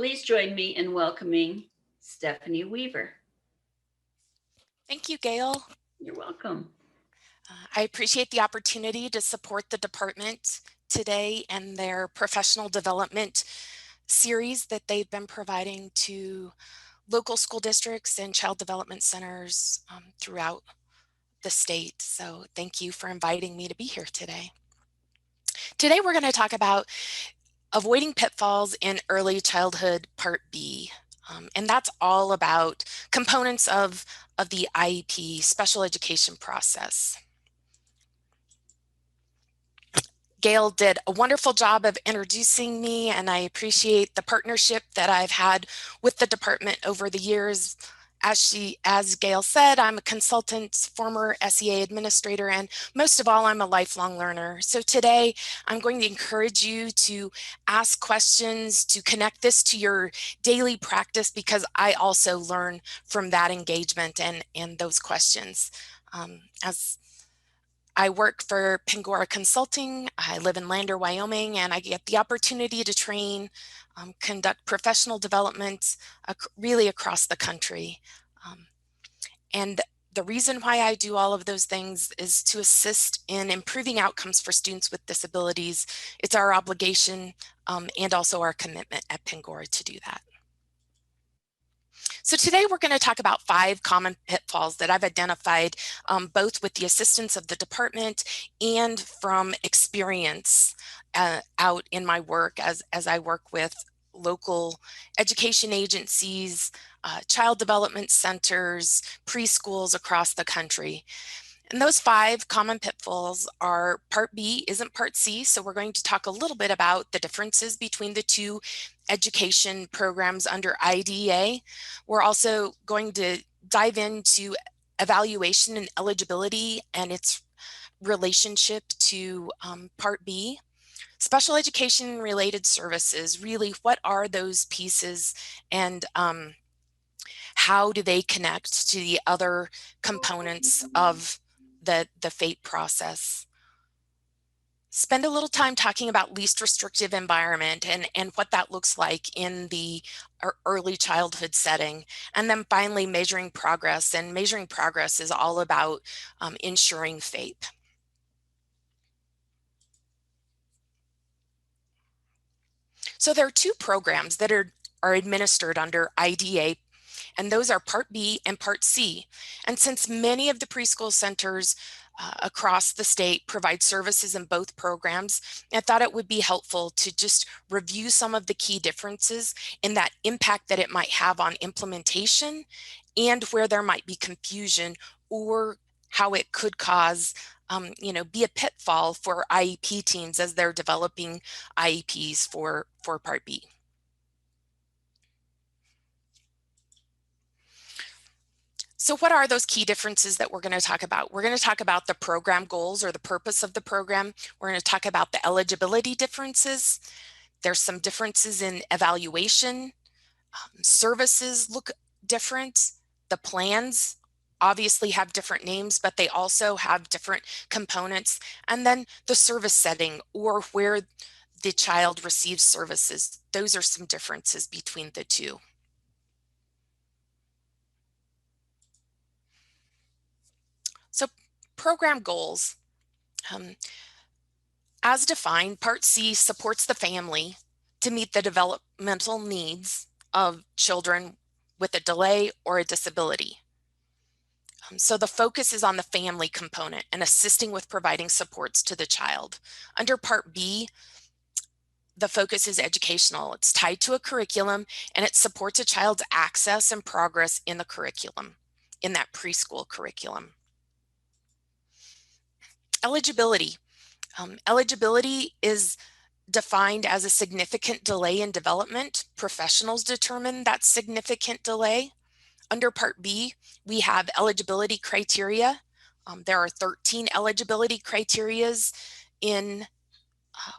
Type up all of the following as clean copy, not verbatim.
Please join me in welcoming Stephanie Weaver. Thank you, Gail. You're welcome. I appreciate the opportunity to support the department today and their professional development series that they've been providing to local school districts and child development centers throughout the state. So thank you for inviting me to be here today. Today we're going to talk about avoiding pitfalls in early childhood Part B. And that's all about components of the IEP special education process. Gail did a wonderful job of introducing me, and I appreciate the partnership that I've had with the department over the years. As Gail said, I'm a consultant, former SEA administrator, and most of all, I'm a lifelong learner. So today, I'm going to encourage you to ask questions, to connect this to your daily practice, because I also learn from that engagement and those questions. As I work for Pangora Consulting. I live in Lander, Wyoming, and I get the opportunity to train, conduct professional development really across the country. And the reason why I do all of those things is to assist in improving outcomes for students with disabilities. It's our obligation and also our commitment at Pangora to do that. So today we're going to talk about 5 common pitfalls that I've identified both with the assistance of the department and from experience out in my work as I work with local education agencies, child development centers, preschools across the country. And those 5 common pitfalls are Part B isn't Part C, so we're going to talk a little bit about the differences between the 2 education programs under IDEA. We're also going to dive into evaluation and eligibility and its relationship to Part B. Special education related services, really, what are those pieces and how do they connect to the other components of the FATE process? Spend a little time talking about least restrictive environment and what that looks like in the early childhood setting. And then finally, measuring progress. And measuring progress is all about ensuring FAPE. So there are 2 programs that are administered under IDEA, and those are Part B and Part C. And since many of the preschool centers across the state provide services in both programs, I thought it would be helpful to just review some of the key differences in that impact that it might have on implementation and where there might be confusion or how it could cause, be a pitfall for IEP teams as they're developing IEPs for Part B. So what are those key differences that we're going to talk about? We're going to talk about the program goals or the purpose of the program. We're going to talk about the eligibility differences. There's some differences in evaluation. Services look different. The plans obviously have different names, but they also have different components. And then the service setting or where the child receives services. Those are some differences between the 2. So program goals. As defined, Part C supports the family to meet the developmental needs of children with a delay or a disability. So the focus is on the family component and assisting with providing supports to the child. Under Part B, the focus is educational. It's tied to a curriculum and it supports a child's access and progress in the curriculum, in that preschool curriculum. Eligibility. Eligibility is defined as a significant delay in development. Professionals determine that significant delay. Under Part B, we have eligibility criteria. There are 13 eligibility criterias in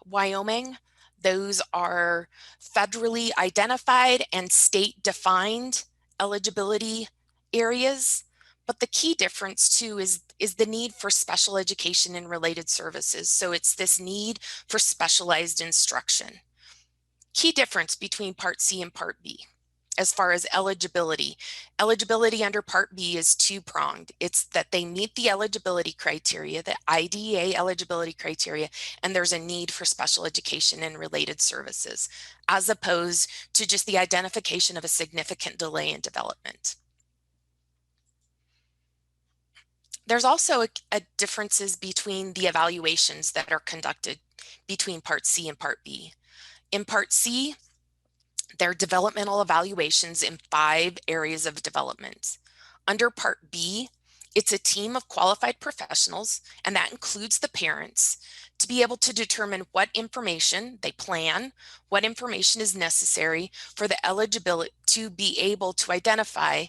Wyoming. Those are federally identified and state-defined eligibility areas. But the key difference too is the need for special education and related services. So it's this need for specialized instruction. Key difference between Part C and Part B. As far as eligibility, eligibility under Part B is two-pronged. It's that they meet the eligibility criteria, the IDEA eligibility criteria, and there's a need for special education and related services, as opposed to just the identification of a significant delay in development. There's also a differences between the evaluations that are conducted between Part C and Part B. In Part C, there are developmental evaluations in 5 areas of development. Under Part B, it's a team of qualified professionals, and that includes the parents, to be able to determine what information they plan, what information is necessary for the eligibility to be able to identify,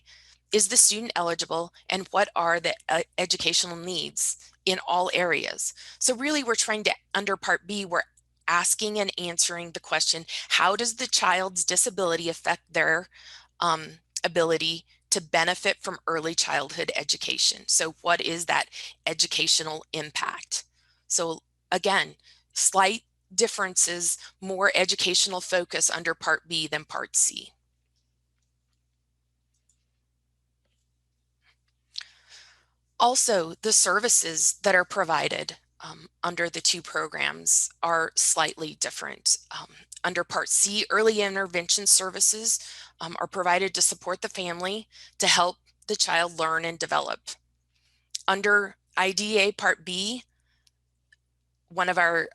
is the student eligible, and what are the educational needs in all areas. So really we're trying to, under Part B, we're asking and answering the question, how does the child's disability affect their ability to benefit from early childhood education? So what is that educational impact? So again, slight differences, more educational focus under Part B than Part C. Also, the services that are provided under the 2 programs are slightly different. Under Part C, early intervention services are provided to support the family to help the child learn and develop. Under IDEA Part B, one of our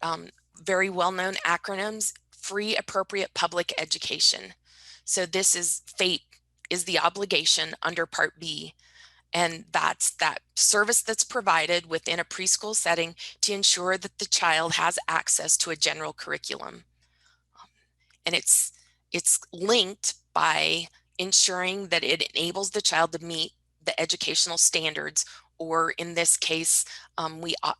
very well-known acronyms, Free Appropriate Public Education. So this is FAPE is the obligation under Part B. And that's that service that's provided within a preschool setting to ensure that the child has access to a general curriculum. And it's linked by ensuring that it enables the child to meet the educational standards, or in this case,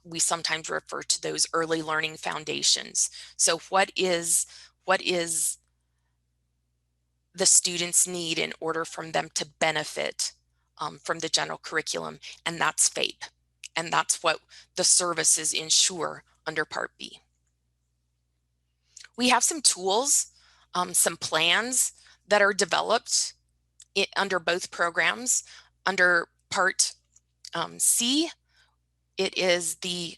we sometimes refer to those early learning foundations. So what is the students need in order for them to benefit from the general curriculum? And that's FAPE. And that's what the services ensure under Part B. We have some tools, some plans that are developed under both programs. Under Part C, it is the,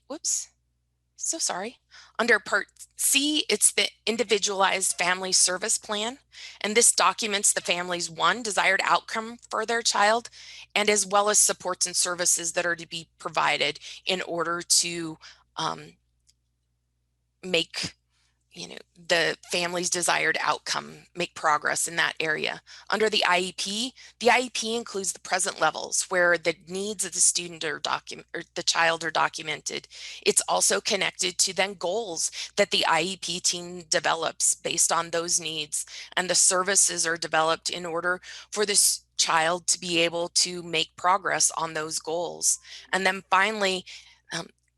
under Part C, it's the Individualized Family Service Plan, and this documents the family's desired outcome for their child, and as well as supports and services that are to be provided in order to make the family's desired outcome, make progress in that area. Under the IEP includes the present levels where the needs of the student or the child are documented. It's also connected to then goals that the IEP team develops based on those needs, and the services are developed in order for this child to be able to make progress on those goals. And then finally,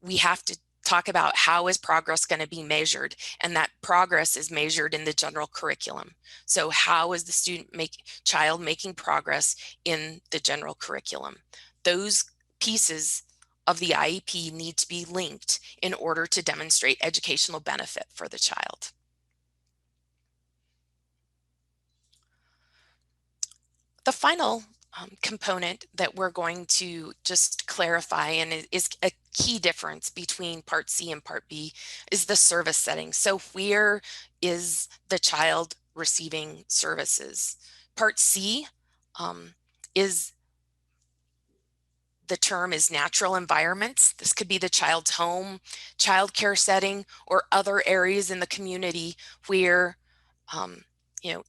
we have to talk about how is progress going to be measured, and that progress is measured in the general curriculum. So how is the child making progress in the general curriculum? Those pieces of the IEP need to be linked in order to demonstrate educational benefit for the child. The final component that we're going to just clarify, and is a key difference between Part C and Part B, is the service setting. So where is the child receiving services? Part C is, the term is natural environments. This could be the child's home, childcare setting, or other areas in the community where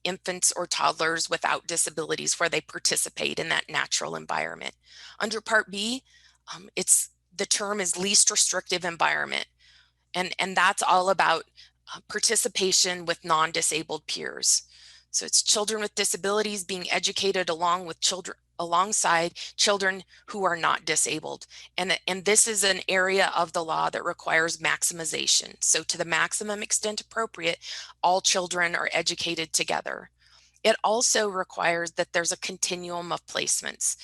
infants or toddlers without disabilities, where they participate in that natural environment. Under Part B, the term is least restrictive environment. And that's all about participation with non-disabled peers. So it's children with disabilities being educated alongside children who are not disabled. And this is an area of the law that requires maximization. So to the maximum extent appropriate, all children are educated together. It also requires that there's a continuum of placements.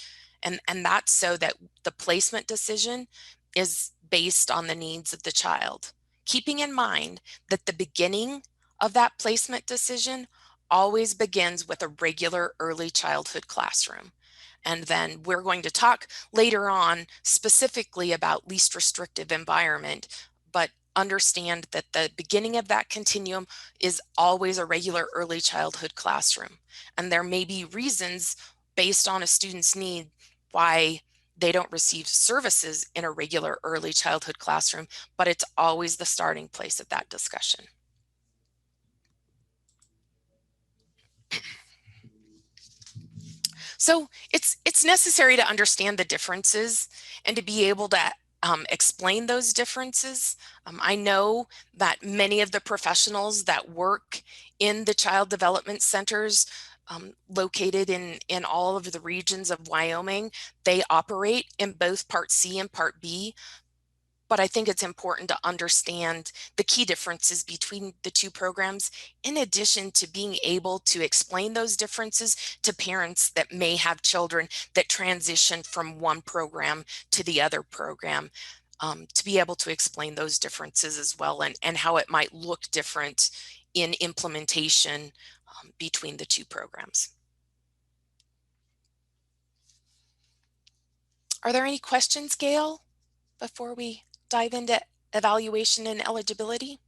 And that's so that the placement decision is based on the needs of the child, keeping in mind that the beginning of that placement decision always begins with a regular early childhood classroom. And then we're going to talk later on specifically about least restrictive environment, but understand that the beginning of that continuum is always a regular early childhood classroom. And there may be reasons based on a student's need why they don't receive services in a regular early childhood classroom, but it's always the starting place of that discussion. So it's necessary to understand the differences and to be able to explain those differences. I know that many of the professionals that work in the child development centers located in all of the regions of Wyoming, they operate in both Part C and Part B. But I think it's important to understand the key differences between the two programs, in addition to being able to explain those differences to parents that may have children that transition from one program to the other program, to be able to explain those differences as well, and how it might look different in implementation between the two programs. Are there any questions, Gail, before we dive into evaluation and eligibility?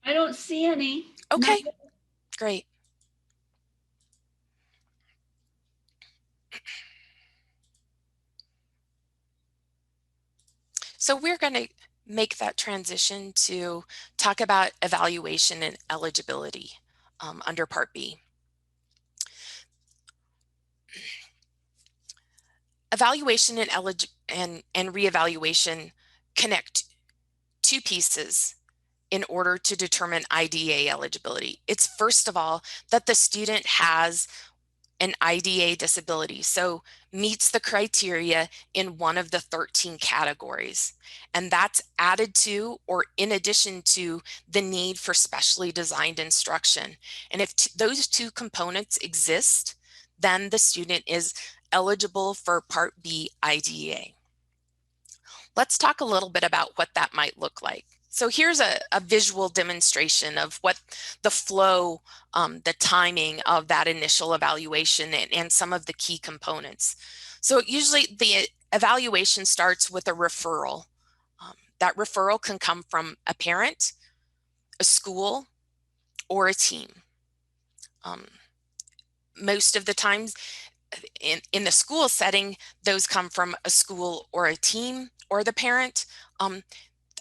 I don't see any. Okay, great. So we're going to make that transition to talk about evaluation and eligibility under Part B. Evaluation and reevaluation connect two pieces in order to determine IDA eligibility. It's first of all that the student has an IDA disability, so meets the criteria in one of the 13 categories. And that's added to or in addition to the need for specially designed instruction. And if those two components exist, then the student is eligible for Part B IDA. Let's talk a little bit about what that might look like. So here's a visual demonstration of what the flow, the timing of that initial evaluation and some of the key components. So usually the evaluation starts with a referral. That referral can come from a parent, a school, or a team. Most of the times in the school setting, those come from a school or a team or the parent.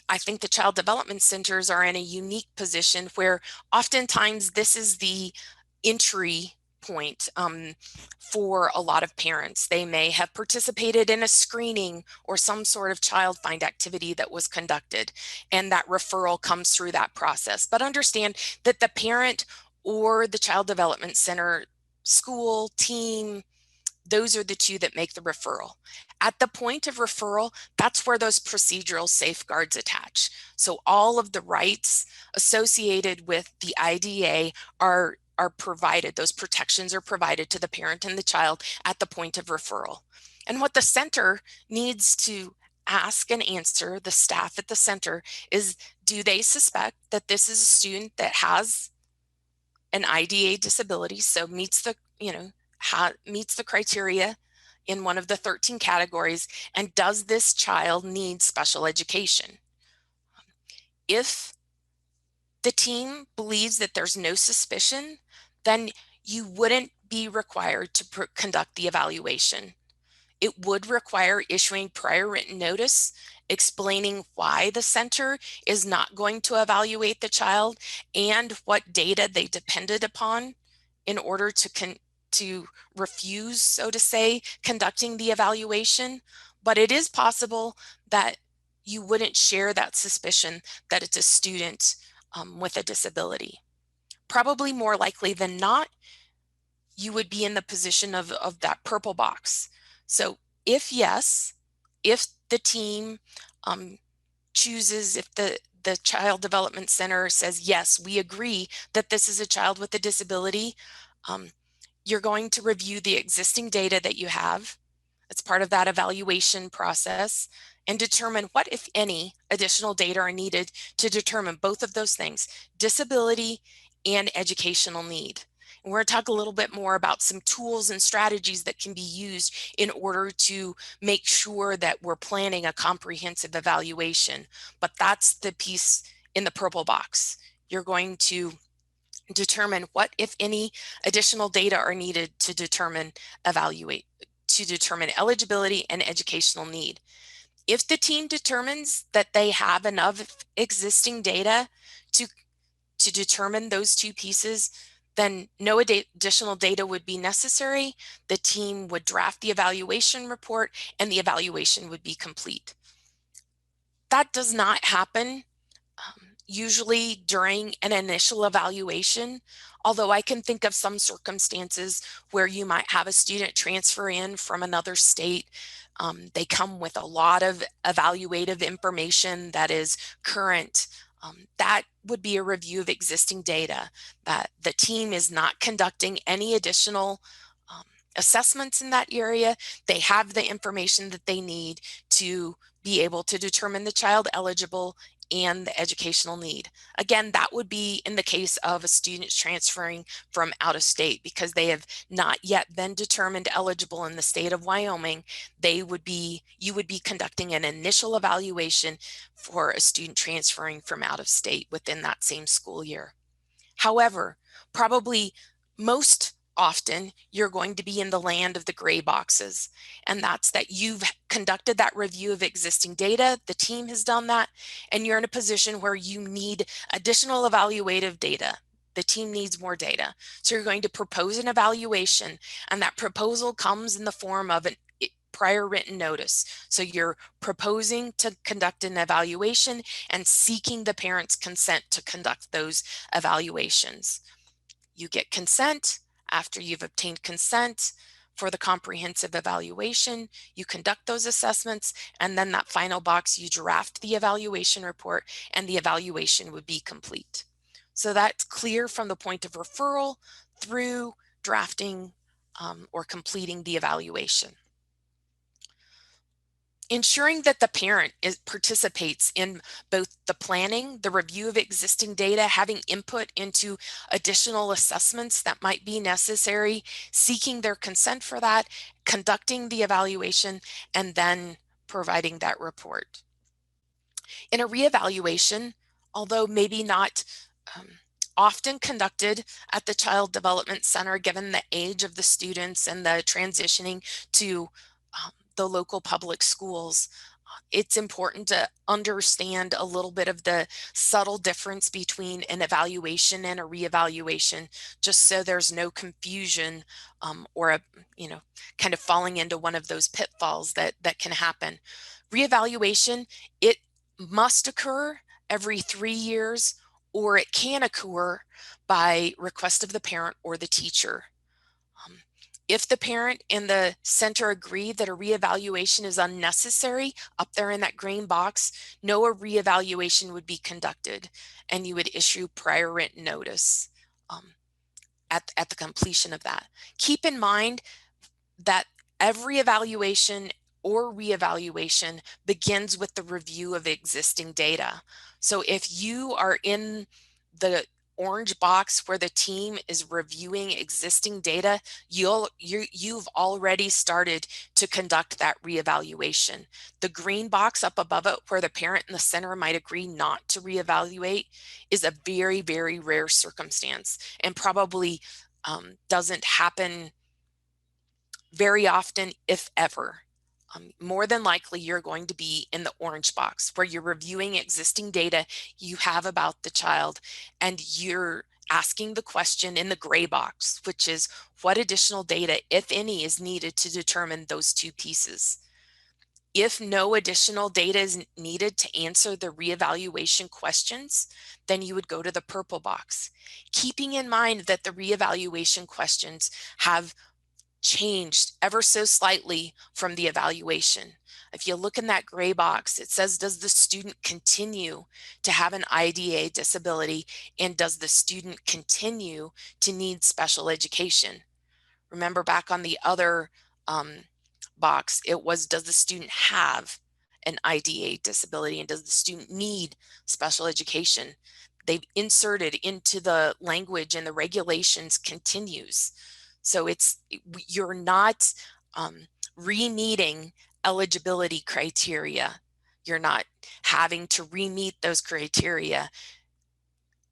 I think the child development centers are in a unique position where oftentimes this is the entry point for a lot of parents. They may have participated in a screening or some sort of child find activity that was conducted, and that referral comes through that process. But understand that the parent or the child development center, school, team, those are the two that make the referral. At the point of referral, that's where those procedural safeguards attach. So all of the rights associated with the IDA are provided, those protections are provided to the parent and the child at the point of referral. And what the center needs to ask and answer, the staff at the center, is do they suspect that this is a student that has an IDA disability, so meets the, meets the criteria in one of the 13 categories, and does this child need special education? If the team believes that there's no suspicion, then you wouldn't be required to conduct the evaluation. It would require issuing prior written notice explaining why the center is not going to evaluate the child and what data they depended upon in order to refuse, so to say, conducting the evaluation. But it is possible that you wouldn't share that suspicion that it's a student with a disability. Probably more likely than not, you would be in the position of that purple box. So if yes, if the team chooses, if the Child Development Center says, yes, we agree that this is a child with a disability, you're going to review the existing data that you have as part of that evaluation process and determine what, if any, additional data are needed to determine both of those things, disability and educational need. And we're going to talk a little bit more about some tools and strategies that can be used in order to make sure that we're planning a comprehensive evaluation. But that's the piece in the purple box. You're going to determine what, if any, additional data are needed to determine eligibility and educational need. If the team determines that they have enough existing data to determine those two pieces, then no additional data would be necessary. The team would draft the evaluation report and the evaluation would be complete. That does not happen usually during an initial evaluation, although I can think of some circumstances where you might have a student transfer in from another state. They come with a lot of evaluative information that is current. That would be a review of existing data, that the team is not conducting any additional assessments in that area. They have the information that they need to be able to determine the child eligible and the educational need. Again, that would be in the case of a student transferring from out of state because they have not yet been determined eligible in the state of Wyoming. You would be conducting an initial evaluation for a student transferring from out of state within that same school year. However, probably most often you're going to be in the land of the gray boxes, and that's that you've conducted that review of existing data, the team has done that, and you're in a position where you need additional evaluative data. The team needs more data. So you're going to propose an evaluation, and that proposal comes in the form of an prior written notice. So you're proposing to conduct an evaluation and seeking the parent's consent to conduct those evaluations. You get consent. After you've obtained consent for the comprehensive evaluation, you conduct those assessments, and then that final box, you draft the evaluation report, and the evaluation would be complete. So that's clear from the point of referral through drafting or completing the evaluation. Ensuring that the parent participates in both the planning, the review of existing data, having input into additional assessments that might be necessary, seeking their consent for that, conducting the evaluation, and then providing that report. In a reevaluation, although maybe not often conducted at the Child Development Center, given the age of the students and the transitioning to the local public schools, it's important to understand a little bit of the subtle difference between an evaluation and a reevaluation, just so there's no confusion or a, kind of falling into one of those pitfalls that can happen. Reevaluation, it must occur every 3 years, or it can occur by request of the parent or the teacher. If the parent and the center agree that a reevaluation is unnecessary, up there in that green box, no reevaluation would be conducted, and you would issue prior written notice at the completion of that. Keep in mind that every evaluation or reevaluation begins with the review of existing data. So if you are in the orange box where the team is reviewing existing data, you've already started to conduct that reevaluation. The green box up above it where the parent and the center might agree not to reevaluate is a very, very rare circumstance and probably doesn't happen very often, if ever. More than likely, you're going to be in the orange box where you're reviewing existing data you have about the child, and you're asking the question in the gray box, which is what additional data, if any, is needed to determine those two pieces. If no additional data is needed to answer the reevaluation questions, then you would go to the purple box, keeping in mind that the reevaluation questions have changed ever so slightly from the evaluation. If you look in that gray box, it says, does the student continue to have an IDA disability, and does the student continue to need special education? Remember back on the other box, it was, does the student have an IDA disability, and does the student need special education? they've inserted into the language and the regulations continues. So you're not re-meeting eligibility criteria. You're not having to re-meet those criteria.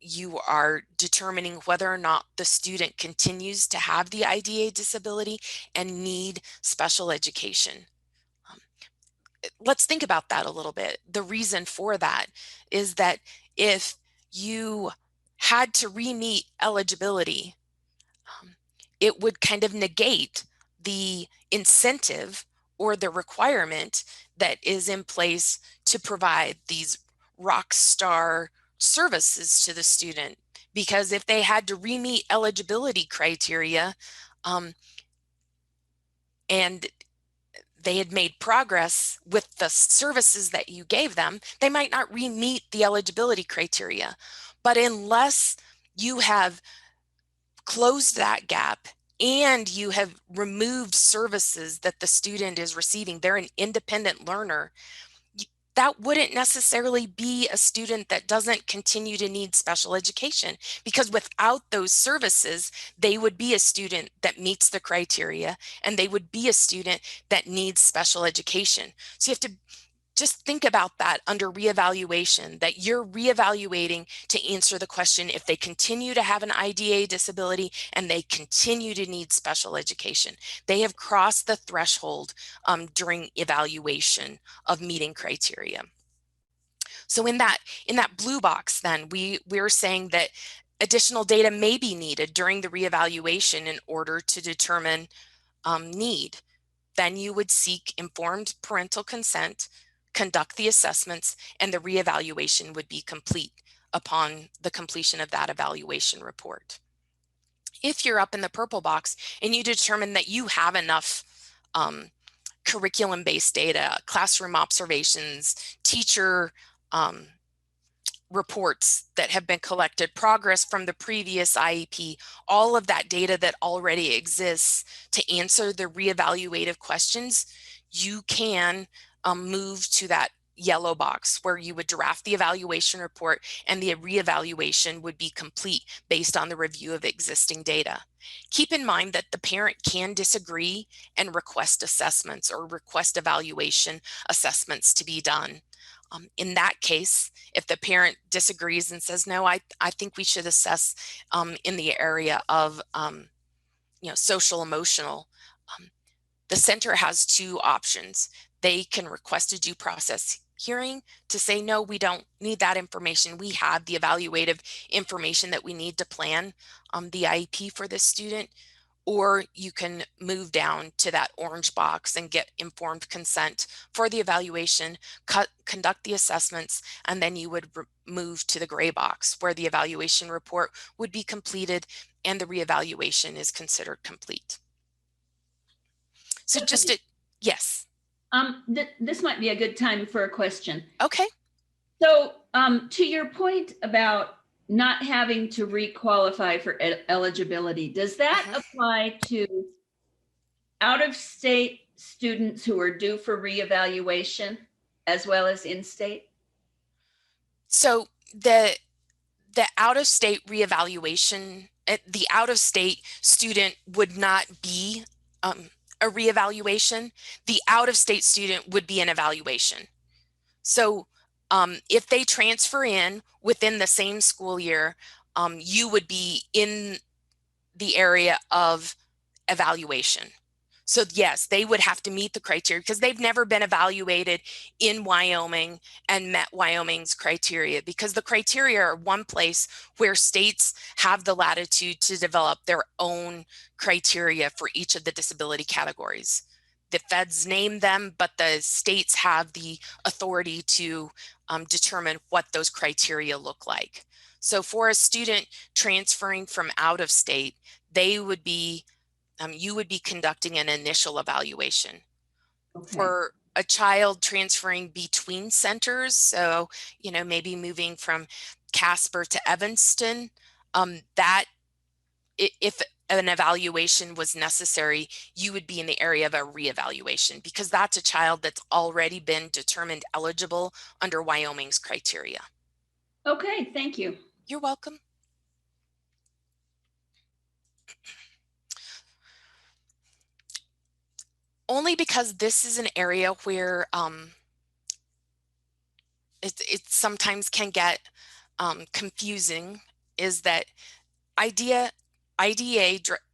You are determining whether or not the student continues to have the IDA disability and need special education. Let's think about that a little bit. The reason for that is that if you had to re-meet eligibility, it would kind of negate the incentive or the requirement that is in place to provide these rock star services to the student. Because if they had to re-meet eligibility criteria and they had made progress with the services that you gave them, they might not re-meet the eligibility criteria. But unless you have closed that gap and you have removed services that the student is receiving, they're an independent learner, that wouldn't necessarily be a student that doesn't continue to need special education, because without those services, they would be a student that meets the criteria and they would be a student that needs special education. So you have to just think about that under reevaluation, that you're reevaluating to answer the question if they continue to have an IDA disability and they continue to need special education. They have crossed the threshold during evaluation of meeting criteria. So in that blue box, then we're saying that additional data may be needed during the reevaluation in order to determine need. Then you would seek informed parental consent, conduct the assessments, and the reevaluation would be complete upon the completion of that evaluation report. If you're up in the purple box and you determine that you have enough curriculum-based data, classroom observations, teacher reports that have been collected, progress from the previous IEP, all of that data that already exists to answer the reevaluative questions, you can move to that yellow box where you would draft the evaluation report and the reevaluation would be complete based on the review of existing data. Keep in mind that the parent can disagree and request assessments or request evaluation assessments to be done. In that case, if the parent disagrees and says, no, I think we should assess in the area of social emotional, the center has two options. They can request a due process hearing to say, no, we don't need that information. We have the evaluative information that we need to plan the IEP for this student. Or you can move down to that orange box and get informed consent for the evaluation, conduct the assessments, and then you would move to the gray box where the evaluation report would be completed and the reevaluation is considered complete. So yes. This might be a good time for a question. Okay. So to your point about not having to requalify for eligibility, does that apply to out-of-state students who are due for reevaluation as well as in-state? So the out-of-state reevaluation, the out-of-state student would not be a reevaluation. The out-of-state student would be an evaluation. So if they transfer in within the same school year, you would be in the area of evaluation. So yes, they would have to meet the criteria because they've never been evaluated in Wyoming and met Wyoming's criteria, because the criteria are one place where states have the latitude to develop their own criteria for each of the disability categories. The feds name them, but the states have the authority to determine what those criteria look like. So for a student transferring from out of state, they would be you would be conducting an initial evaluation. Okay. For a child transferring between centers, so maybe moving from Casper to Evanston, that if an evaluation was necessary, you would be in the area of a reevaluation, because that's a child that's already been determined eligible under Wyoming's criteria. Okay, thank you. You're welcome. Only because this is an area where it sometimes can get confusing, is that IDA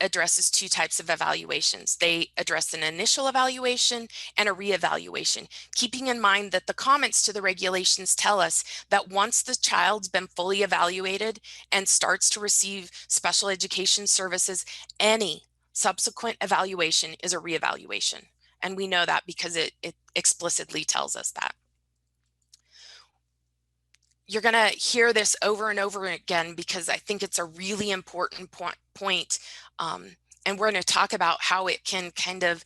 addresses two types of evaluations. They address an initial evaluation and a reevaluation, keeping in mind that the comments to the regulations tell us that once the child's been fully evaluated and starts to receive special education services, any subsequent evaluation is a reevaluation. And we know that because it explicitly tells us that. You're going to hear this over and over again because I think it's a really important point. And we're going to talk about how it can kind of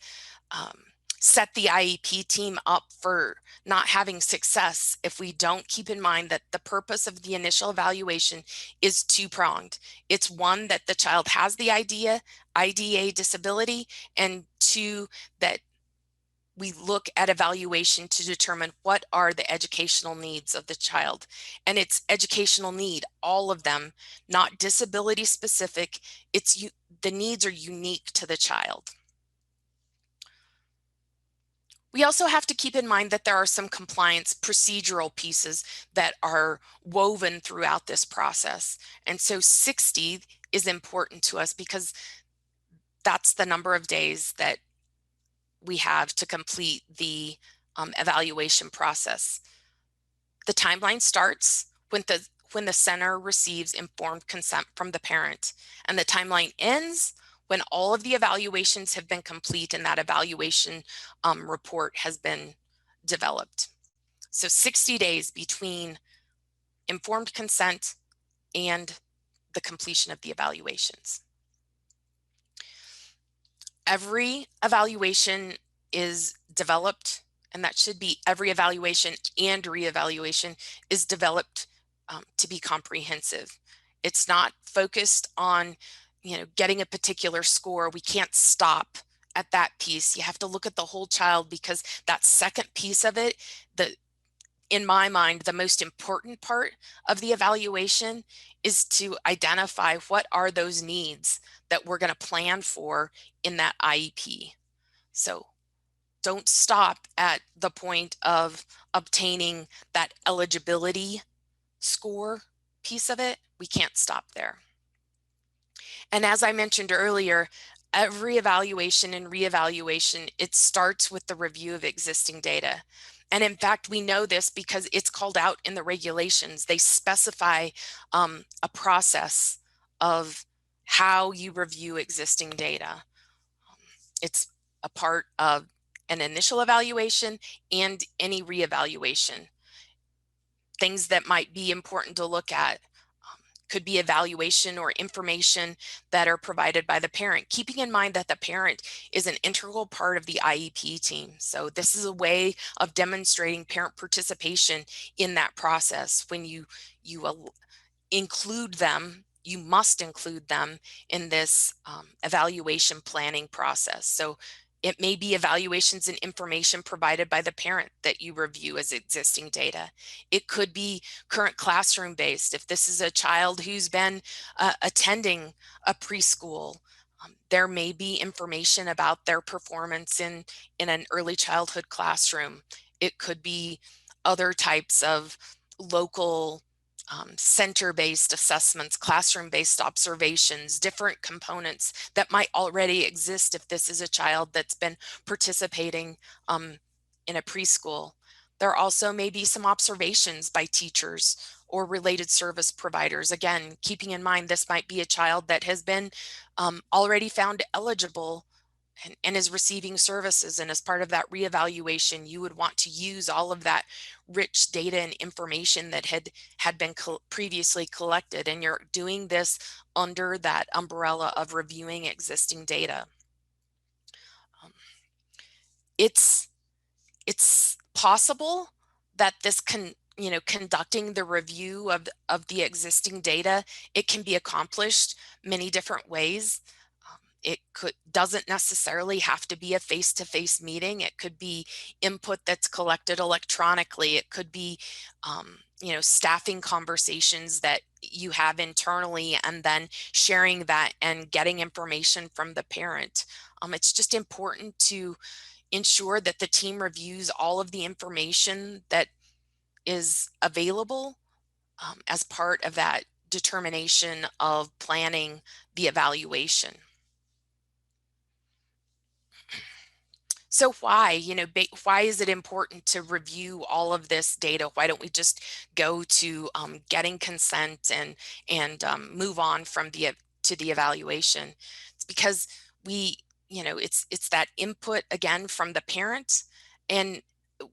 set the IEP team up for not having success if we don't keep in mind that the purpose of the initial evaluation is two-pronged. It's one, that the child has the IDA disability, and two, that we look at evaluation to determine what are the educational needs of the child. And it's educational need, all of them, not disability specific. The needs are unique to the child. We also have to keep in mind that there are some compliance procedural pieces that are woven throughout this process. And so 60 is important to us because that's the number of days that we have to complete the evaluation process. The timeline starts when the center receives informed consent from the parent, and the timeline ends when all of the evaluations have been complete and that evaluation report has been developed. So 60 days between informed consent and the completion of the evaluations. Every evaluation is developed, and that should be every evaluation and reevaluation is developed to be comprehensive. It's not focused on, getting a particular score. We can't stop at that piece. You have to look at the whole child, because that second piece of it, in my mind, the most important part of the evaluation is to identify what are those needs that we're going to plan for in that IEP. So don't stop at the point of obtaining that eligibility score piece of it. We can't stop there. And as I mentioned earlier, every evaluation and reevaluation, it starts with the review of existing data. And in fact, we know this because it's called out in the regulations. They specify a process of how you review existing data. It's a part of an initial evaluation and any reevaluation. Things that might be important to look at could be evaluation or information that are provided by the parent, keeping in mind that the parent is an integral part of the IEP team. So this is a way of demonstrating parent participation in that process. When you include them, you must include them in this evaluation planning process. So it may be evaluations and information provided by the parent that you review as existing data. It could be current classroom based. If this is a child who's been attending a preschool, there may be information about their performance in an early childhood classroom. It could be other types of local center-based assessments, classroom-based observations, different components that might already exist if this is a child that's been participating in a preschool. There also may be some observations by teachers or related service providers. Again, keeping in mind this might be a child that has been already found eligible and is receiving services. And as part of that reevaluation, you would want to use all of that rich data and information that had been previously collected. And you're doing this under that umbrella of reviewing existing data. It's possible that this conducting the review of the existing data, it can be accomplished many different ways. It doesn't necessarily have to be a face-to-face meeting. It could be input that's collected electronically. It could be, staffing conversations that you have internally, and then sharing that and getting information from the parent. It's just important to ensure that the team reviews all of the information that is available as part of that determination of planning the evaluation. So why, why is it important to review all of this data? Why don't we just go to getting consent and move on from to the evaluation? It's because it's that input again from the parent, and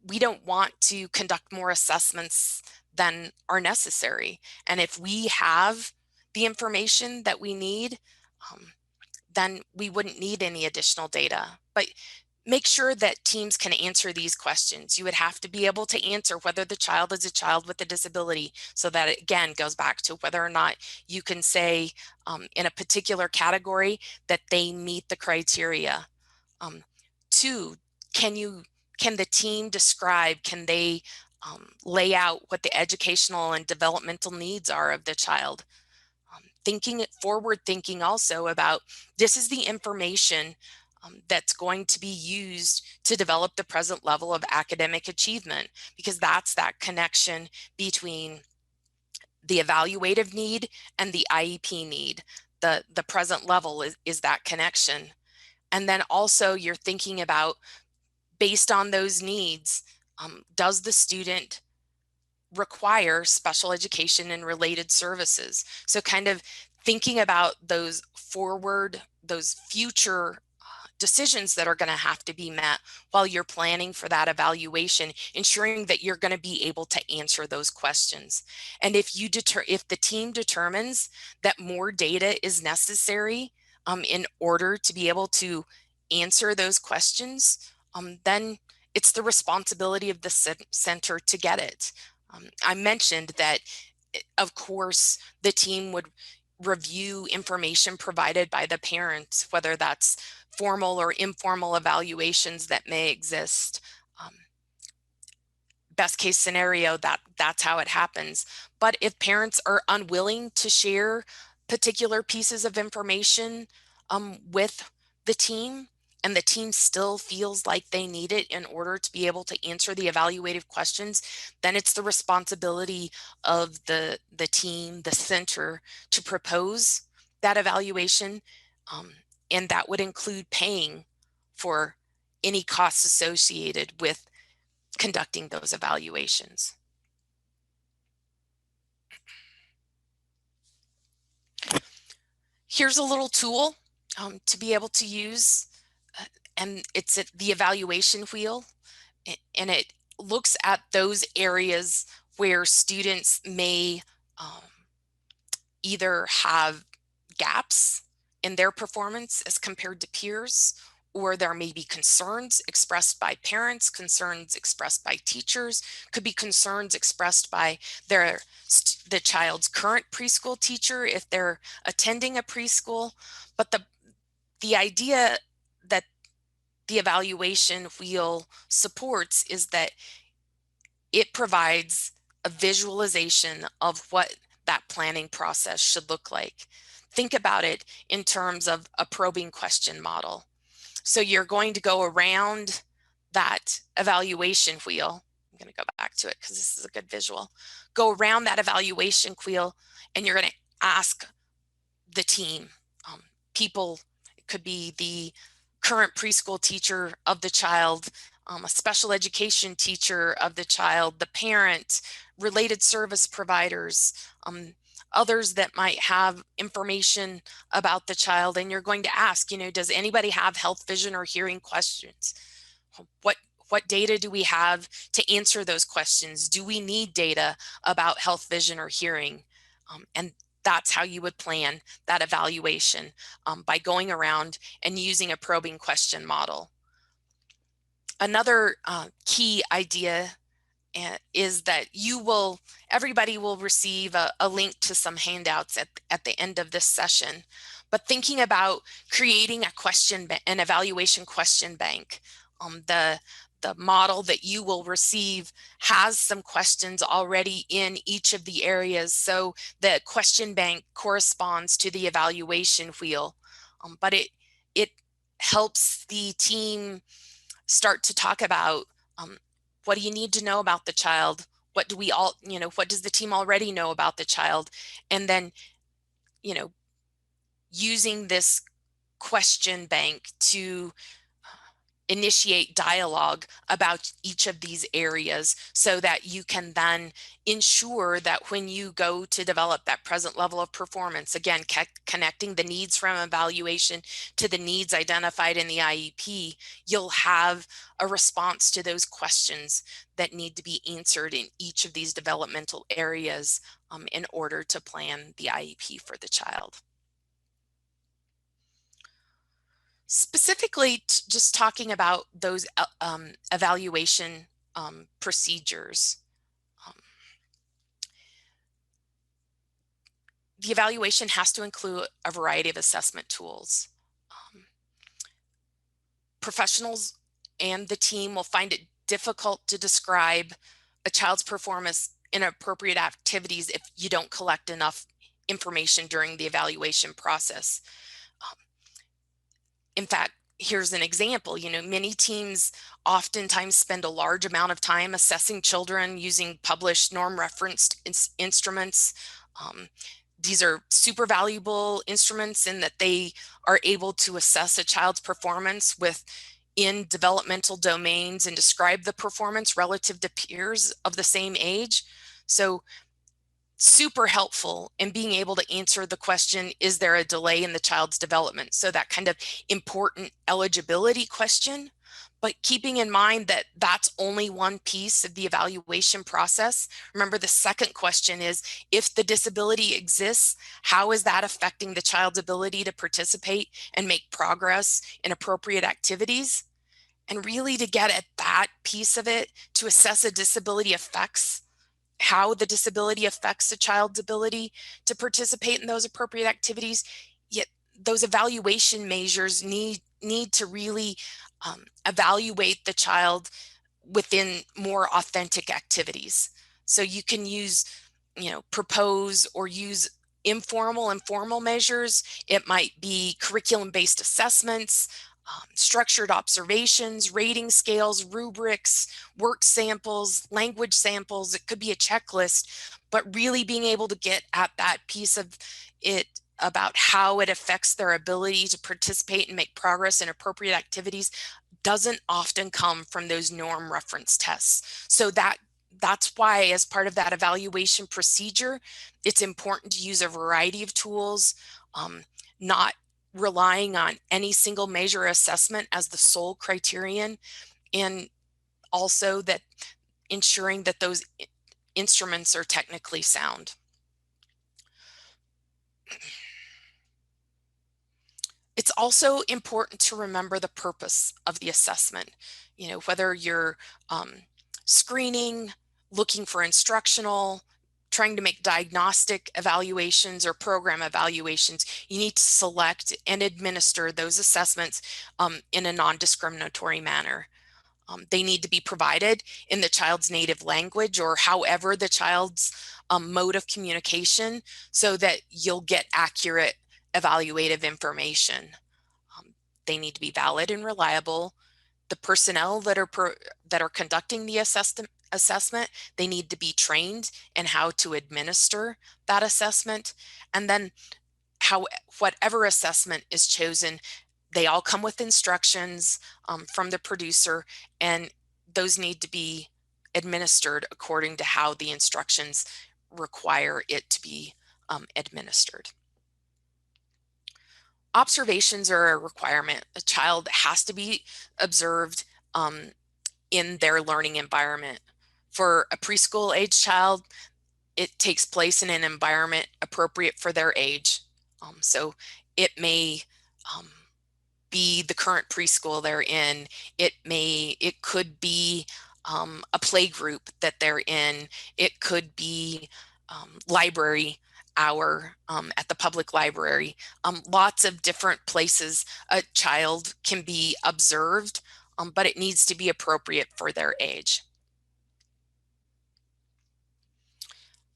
we don't want to conduct more assessments than are necessary. And if we have the information that we need, then we wouldn't need any additional data. But make sure that teams can answer these questions. You would have to be able to answer whether the child is a child with a disability, so that it again goes back to whether or not you can say in a particular category that they meet the criteria. 2, can the team describe, can they lay out what the educational and developmental needs are of the child? Forward thinking also about, this is the information that's going to be used to develop the present level of academic achievement, because that's that connection between the evaluative need and the IEP need. The present level is that connection. And then also you're thinking about, based on those needs, does the student require special education and related services? So kind of thinking about those future decisions that are going to have to be met while you're planning for that evaluation, ensuring that you're going to be able to answer those questions. And if the team determines that more data is necessary in order to be able to answer those questions, then it's the responsibility of the center to get it. I mentioned that, of course, the team would review information provided by the parents, whether that's formal or informal evaluations that may exist. Best case scenario, that's how it happens. But if parents are unwilling to share particular pieces of information with the team, and the team still feels like they need it in order to be able to answer the evaluative questions, then it's the responsibility of the team, the center, to propose that evaluation. And that would include paying for any costs associated with conducting those evaluations. Here's a little tool to be able to use, and it's the evaluation wheel, and it looks at those areas where students may either have gaps in their performance as compared to peers, or there may be concerns expressed by parents, concerns expressed by teachers, could be concerns expressed by the child's current preschool teacher if they're attending a preschool. But the idea that the evaluation wheel supports is that it provides a visualization of what that planning process should look like. Think about it in terms of a probing question model. So you're going to go around that evaluation wheel. I'm going to go back to it because this is a good visual. Go around that evaluation wheel, and you're going to ask the team, people, it could be the current preschool teacher of the child, a special education teacher of the child, the parent, related service providers, others that might have information about the child. And you're going to ask, does anybody have health, vision, or hearing questions? What data do we have to answer those questions? Do we need data about health, vision, or hearing? And that's how you would plan that evaluation, by going around and using a probing question model. Another key idea is that everybody will receive a link to some handouts at the end of this session. But thinking about creating an evaluation question bank, the model that you will receive has some questions already in each of the areas. So the question bank corresponds to the evaluation wheel, but it helps the team start to talk about what do you need to know about the child? What do we all, what does the team already know about the child? And then, using this question bank to initiate dialogue about each of these areas so that you can then ensure that when you go to develop that present level of performance, again, connecting the needs from evaluation to the needs identified in the IEP, you'll have a response to those questions that need to be answered in each of these developmental areas in order to plan the IEP for the child. Specifically, just talking about those evaluation procedures. The evaluation has to include a variety of assessment tools. Professionals and the team will find it difficult to describe a child's performance in appropriate activities if you don't collect enough information during the evaluation process. In fact, here's an example. Many teams oftentimes spend a large amount of time assessing children using published norm-referenced instruments. These are super valuable instruments in that they are able to assess a child's performance in developmental domains and describe the performance relative to peers of the same age. So super helpful in being able to answer the question, is there a delay in the child's development? So that kind of important eligibility question, but keeping in mind that that's only one piece of the evaluation process. Remember, the second question is, if the disability exists, how is that affecting the child's ability to participate and make progress in appropriate activities? And really to get at that piece of it, to assess a disability effects, how the disability affects a child's ability to participate in those appropriate activities, yet those evaluation measures need to really evaluate the child within more authentic activities. So you can use, propose or use informal and formal measures. It might be curriculum-based assessments, structured observations, rating scales, rubrics, work samples, language samples. It could be a checklist, but really being able to get at that piece of it about how it affects their ability to participate and make progress in appropriate activities doesn't often come from those norm reference tests. So that's why, as part of that evaluation procedure, it's important to use a variety of tools, not relying on any single measure assessment as the sole criterion, and also that ensuring that those instruments are technically sound. It's also important to remember the purpose of the assessment. Whether you're screening, looking for instructional, trying to make diagnostic evaluations or program evaluations, you need to select and administer those assessments in a non-discriminatory manner. They need to be provided in the child's native language or however the child's mode of communication, so that you'll get accurate evaluative information. They need to be valid and reliable. The personnel that are conducting the assessment, they need to be trained in how to administer that assessment. And then whatever assessment is chosen, they all come with instructions from the producer, and those need to be administered according to how the instructions require it to be administered. Observations are a requirement. A child has to be observed in their learning environment. For a preschool age child, it takes place in an environment appropriate for their age. So it may be the current preschool they're in. It could be a play group that they're in. It could be library hour at the public library. Lots of different places a child can be observed but it needs to be appropriate for their age.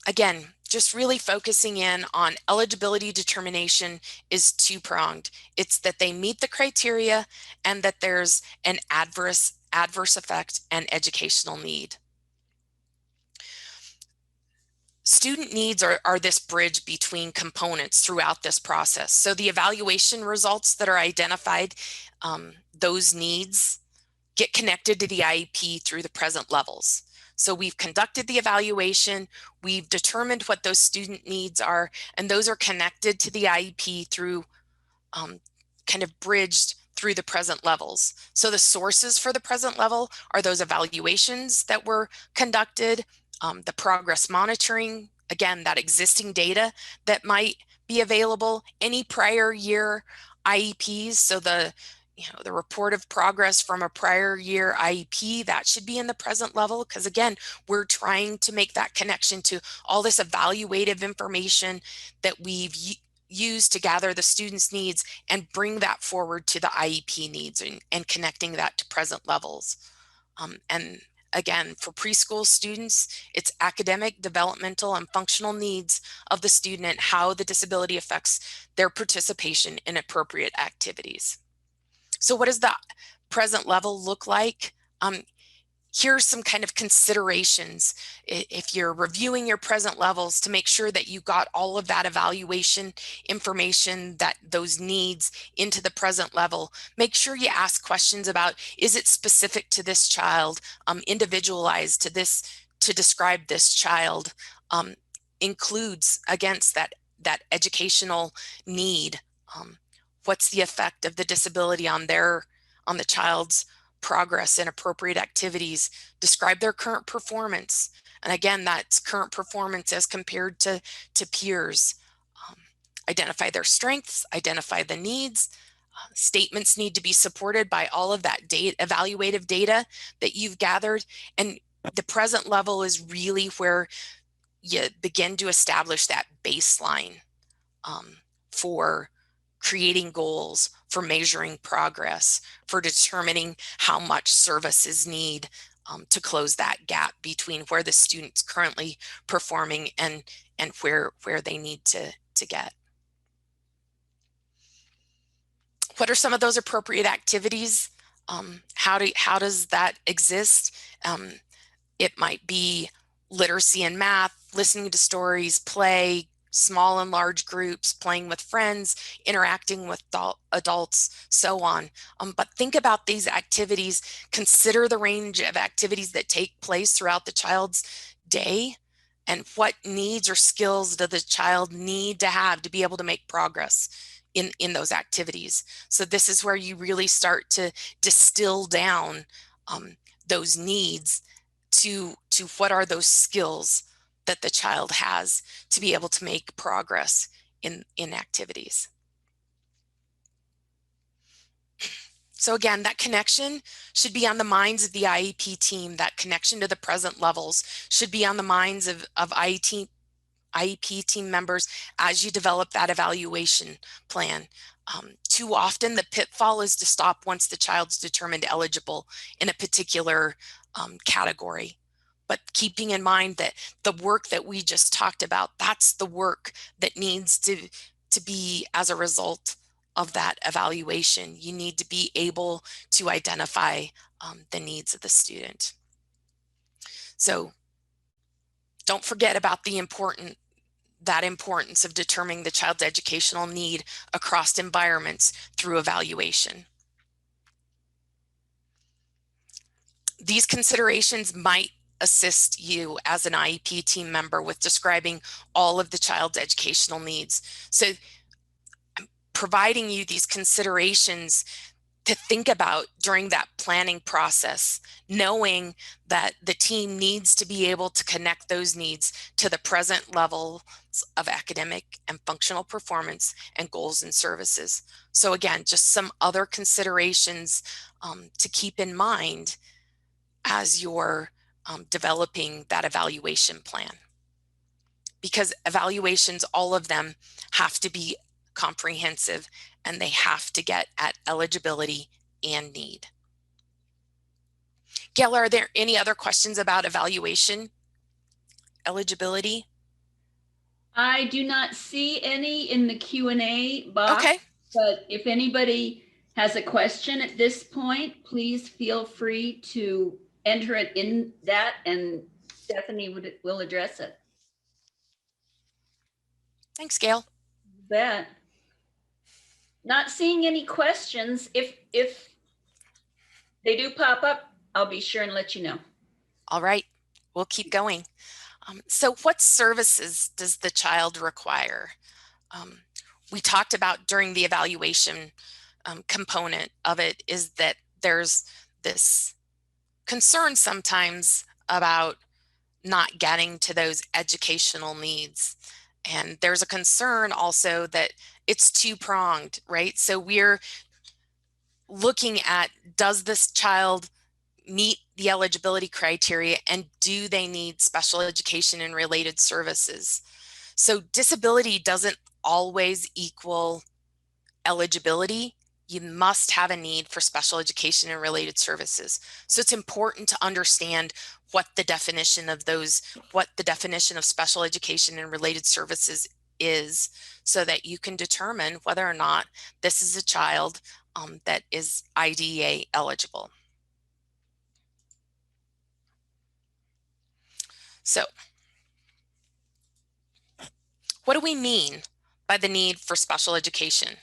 Again, just really focusing in on eligibility determination is two-pronged. It's that they meet the criteria and that there's an adverse effect and educational need. Student needs are this bridge between components throughout this process. So the evaluation results that are identified, those needs get connected to the IEP through the present levels. So we've conducted the evaluation, we've determined what those student needs are, and those are connected to the IEP through kind of bridged through the present levels. So the sources for the present level are those evaluations that were conducted, the progress monitoring, again, that existing data that might be available, any prior year IEPs, so the report of progress from a prior year IEP, that should be in the present level, because again, we're trying to make that connection to all this evaluative information that we've used to gather the students' needs and bring that forward to the IEP needs and connecting that to present levels. And again, for preschool students, it's academic, developmental, and functional needs of the student and how the disability affects their participation in appropriate activities. So what does the present level look like? Here's some kind of considerations if you're reviewing your present levels to make sure that you got all of that evaluation information, that those needs into the present level. Make sure you ask questions about, is it specific to this child, individualized to this, to describe this child, includes against that educational need. What's the effect of the disability on the child's progress in appropriate activities? Describe their current performance. And again, that's current performance as compared to peers. Identify their strengths, identify the needs. Statements need to be supported by all of that evaluative data that you've gathered. And the present level is really where you begin to establish that baseline for creating goals, for measuring progress, for determining how much services need to close that gap between where the student's currently performing and where they need to get. What are some of those appropriate activities? How does that exist? It might be literacy and math, listening to stories, play, small and large groups, playing with friends, interacting with adults, so on. But think about these activities, consider the range of activities that take place throughout the child's day, and what needs or skills does the child need to have to be able to make progress in those activities. So this is where you really start to distill down those needs to what are those skills that the child has to be able to make progress in activities. So again, that connection should be on the minds of the IEP team. That connection to the present levels should be on the minds of IEP team members as you develop that evaluation plan. Too often the pitfall is to stop once the child's determined eligible in a particular category. But keeping in mind that the work that we just talked about, that's the work that needs to be as a result of that evaluation. You need to be able to identify the needs of the student. So don't forget about that importance of determining the child's educational need across environments through evaluation. These considerations might assist you as an IEP team member with describing all of the child's educational needs. So I'm providing you these considerations to think about during that planning process, knowing that the team needs to be able to connect those needs to the present levels of academic and functional performance and goals and services. So again, just some other considerations to keep in mind as you're developing that evaluation plan. Because evaluations, all of them have to be comprehensive and they have to get at eligibility and need. Gail, are there any other questions about evaluation eligibility? I do not see any in the Q&A box, Okay. but if anybody has a question at this point, please feel free to enter it in that and Stephanie will address it. Thanks, Gail. You bet. Not seeing any questions. If they do pop up, I'll be sure and let you know. All right, we'll keep going. So what services does the child require? We talked about during the evaluation component of it is that there's this concern sometimes about not getting to those educational needs. And there's a concern also that it's two-pronged, right? So we're looking at, does this child meet the eligibility criteria and do they need special education and related services? So disability doesn't always equal eligibility. You must have a need for special education and related services. So it's important to understand what the definition of special education and related services is, so that you can determine whether or not this is a child that is IDEA eligible. So what do we mean by the need for special education?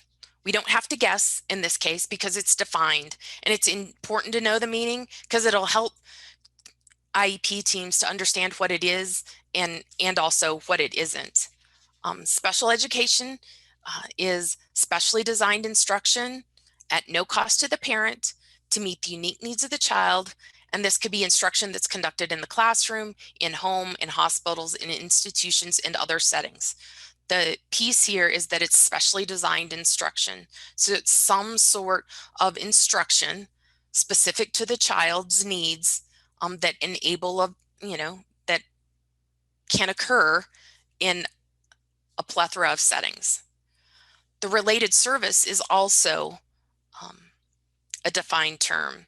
We don't have to guess in this case because it's defined, and it's important to know the meaning because it'll help IEP teams to understand what it is and also what it isn't. Special education is specially designed instruction at no cost to the parent to meet the unique needs of the child. And this could be instruction that's conducted in the classroom, in home, in hospitals, in institutions, and other settings. The piece here is that it's specially designed instruction. So it's some sort of instruction specific to the child's needs that that can occur in a plethora of settings. The related service is also a defined term,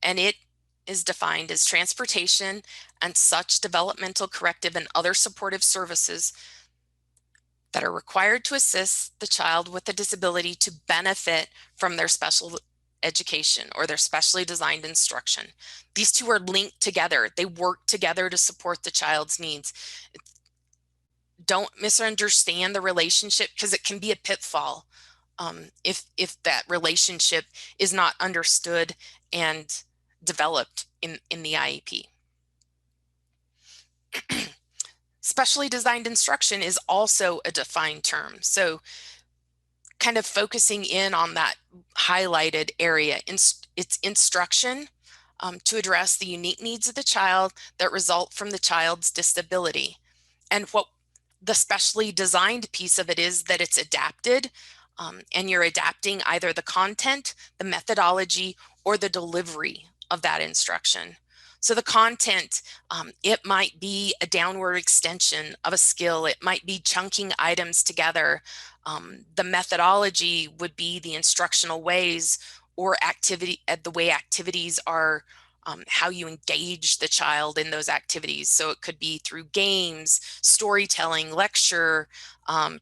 and it is defined as transportation and such developmental, corrective, and other supportive services that are required to assist the child with a disability to benefit from their special education or their specially designed instruction. These two are linked together. They work together to support the child's needs. Don't misunderstand the relationship because it can be a pitfall if that relationship is not understood and developed in the IEP. Specially designed instruction is also a defined term. So kind of focusing in on that highlighted area, it's instruction to address the unique needs of the child that result from the child's disability. And what the specially designed piece of it is that it's adapted, and you're adapting either the content, the methodology, or the delivery of that instruction. So the content, it might be a downward extension of a skill. It might be chunking items together. The methodology would be the instructional ways or the way activities are, how you engage the child in those activities. So it could be through games, storytelling, lecture,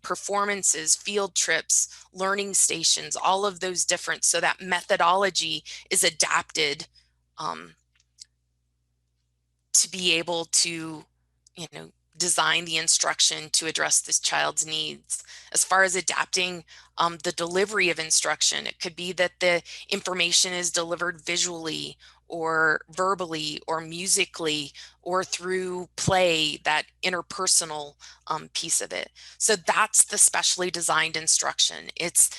performances, field trips, learning stations, all of those different. So that methodology is adapted to be able to, design the instruction to address this child's needs. As far as adapting the delivery of instruction, it could be that the information is delivered visually or verbally or musically or through play, that interpersonal piece of it. So that's the specially designed instruction. It's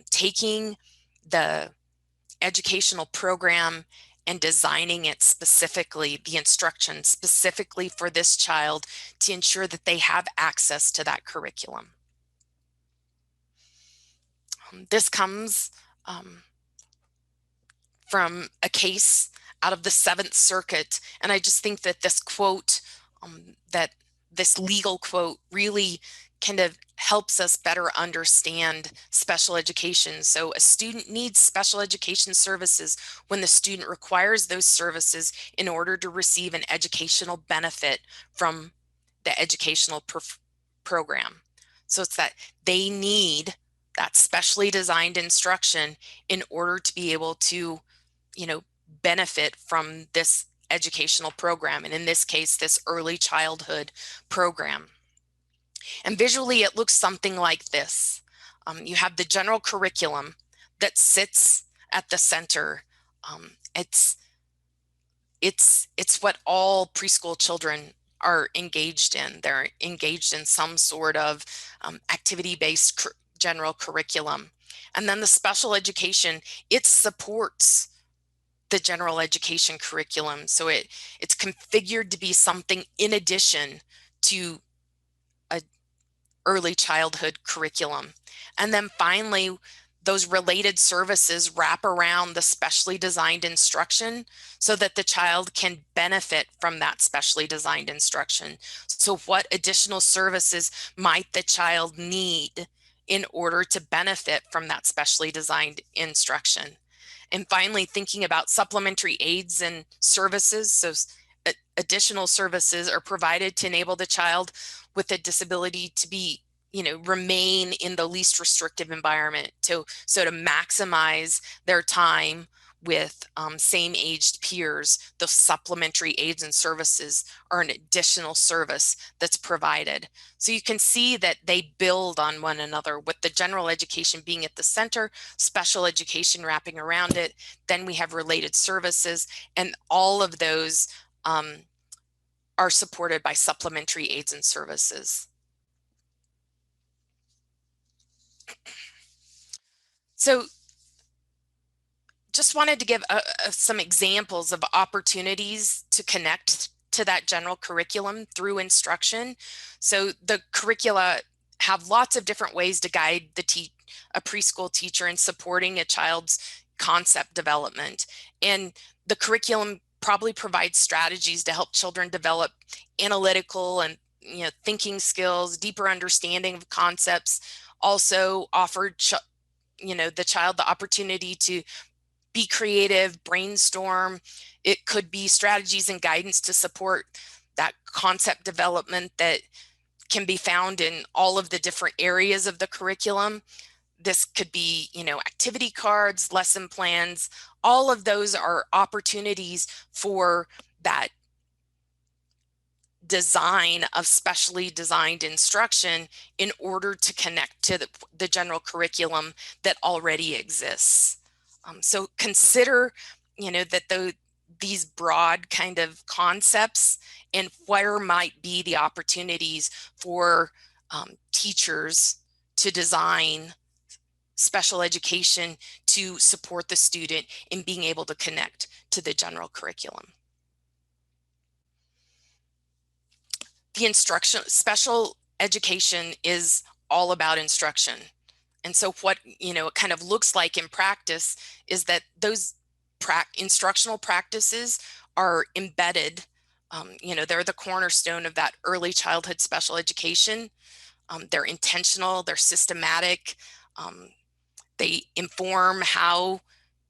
taking the educational program and designing it specifically, the instruction specifically for this child to ensure that they have access to that curriculum. This comes from a case out of the Seventh Circuit, and I just think that this quote, that this legal quote really kind of helps us better understand special education. So a student needs special education services when the student requires those services in order to receive an educational benefit from the educational program. So it's that they need that specially designed instruction in order to be able to, benefit from this educational program, and in this case, this early childhood program. And visually, it looks something like this. You have the general curriculum that sits at the center. It's what all preschool children are engaged in. They're engaged in some sort of activity-based general curriculum. And then the special education, it supports the general education curriculum. So it's configured to be something in addition to a early childhood curriculum. And then finally, those related services wrap around the specially designed instruction so that the child can benefit from that specially designed instruction. So what additional services might the child need in order to benefit from that specially designed instruction? And finally, thinking about supplementary aids and services. So additional services are provided to enable the child with a disability to be, remain in the least restrictive environment, so to maximize their time with same-aged peers. Those supplementary aids and services are an additional service that's provided. So you can see that they build on one another, with the general education being at the center, special education wrapping around it. Then we have related services, and all of those are supported by supplementary aids and services. So just wanted to give some examples of opportunities to connect to that general curriculum through instruction. So the curricula have lots of different ways to guide a preschool teacher in supporting a child's concept development. And the curriculum probably provides strategies to help children develop analytical and thinking skills, deeper understanding of concepts. Also offer the child the opportunity to be creative, brainstorm. It could be strategies and guidance to support that concept development that can be found in all of the different areas of the curriculum. This could be, activity cards, lesson plans. All of those are opportunities for that design of specially designed instruction in order to connect to the general curriculum that already exists. So consider, that these broad kind of concepts, and where might be the opportunities for teachers to design special education to support the student in being able to connect to the general curriculum. The instruction, special education is all about instruction. And so what, it kind of looks like in practice is that those instructional practices are embedded. They're the cornerstone of that early childhood special education. They're intentional, they're systematic. They inform how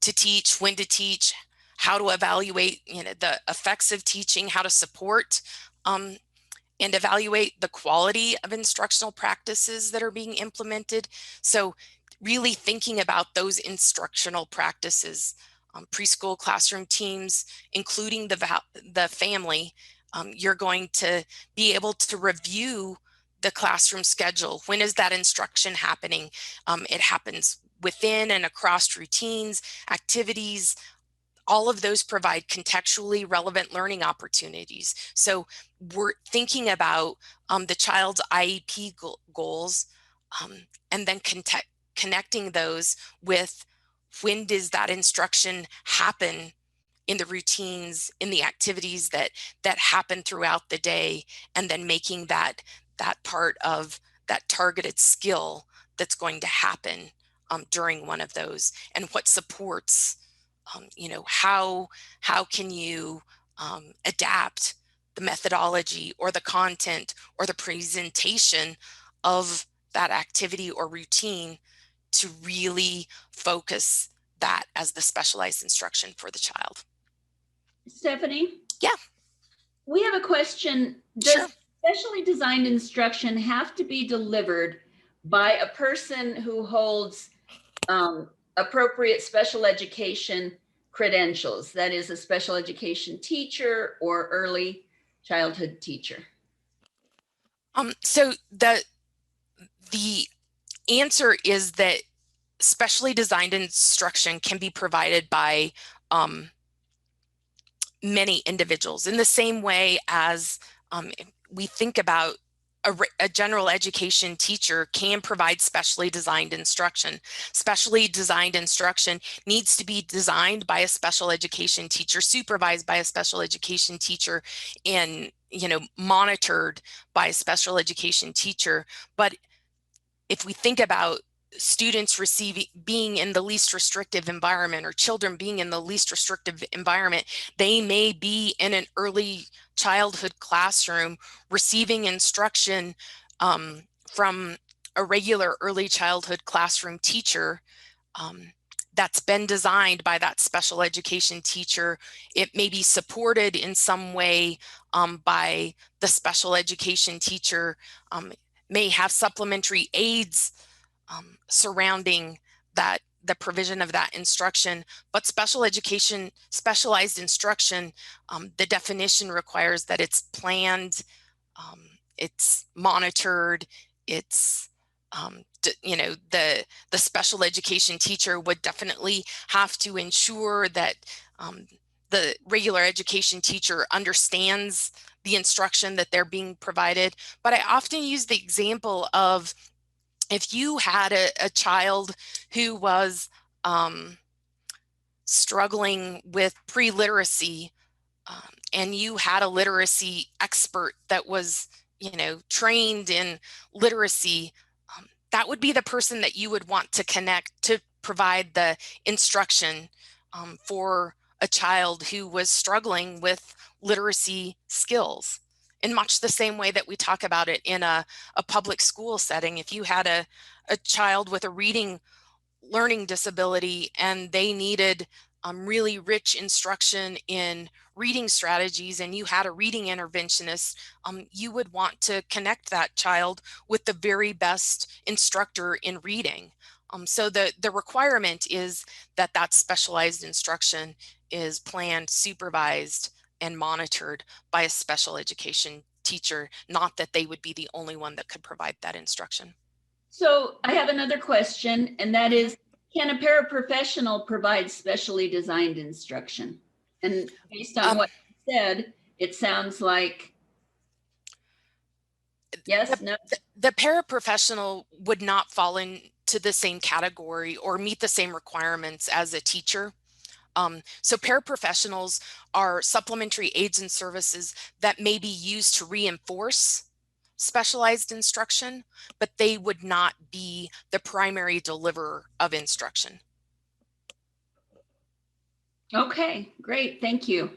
to teach, when to teach, how to evaluate, the effects of teaching, how to support and evaluate the quality of instructional practices that are being implemented. So really thinking about those instructional practices, preschool classroom teams, including the family, you're going to be able to review the classroom schedule. When is that instruction happening? It happens within and across routines, activities. All of those provide contextually relevant learning opportunities. So we're thinking about the child's IEP goals, and then connecting those with when does that instruction happen in the routines, in the activities that happen throughout the day, and then making that part of that targeted skill that's going to happen during one of those, and what supports how can you adapt the methodology or the content or the presentation of that activity or routine to really focus that as the specialized instruction for the child. Stephanie? Yeah. We have a question. Sure. Does specially designed instruction have to be delivered by a person who holds appropriate special education credentials? That is, a special education teacher or early childhood teacher. So the answer is that specially designed instruction can be provided by many individuals in the same way as we think about a general education teacher can provide specially designed instruction. Specially designed instruction needs to be designed by a special education teacher, supervised by a special education teacher, and monitored by a special education teacher. But if we think about students being in the least restrictive environment, or children being in the least restrictive environment, they may be in an early childhood classroom receiving instruction from a regular early childhood classroom teacher that's been designed by that special education teacher. It may be supported in some way by the special education teacher, may have supplementary aids surrounding the provision of that instruction. But specialized instruction, the definition requires that it's planned, it's monitored, it's the special education teacher would definitely have to ensure that the regular education teacher understands the instruction that they're being provided. But I often use the example of, if you had a child who was struggling with pre-literacy, and you had a literacy expert that was, trained in literacy, that would be the person that you would want to connect to provide the instruction for a child who was struggling with literacy skills. In much the same way that we talk about it in a public school setting. If you had a child with a reading learning disability and they needed really rich instruction in reading strategies, and you had a reading interventionist, you would want to connect that child with the very best instructor in reading. So the requirement is that that specialized instruction is planned, supervised, and monitored by a special education teacher, not that they would be the only one that could provide that instruction. So I have another question, and that is, can a paraprofessional provide specially designed instruction? And based on what you said, it sounds like yes, no. The paraprofessional would not fall into the same category or meet the same requirements as a teacher. So paraprofessionals are supplementary aids and services that may be used to reinforce specialized instruction, but they would not be the primary deliverer of instruction. Okay, great. Thank you.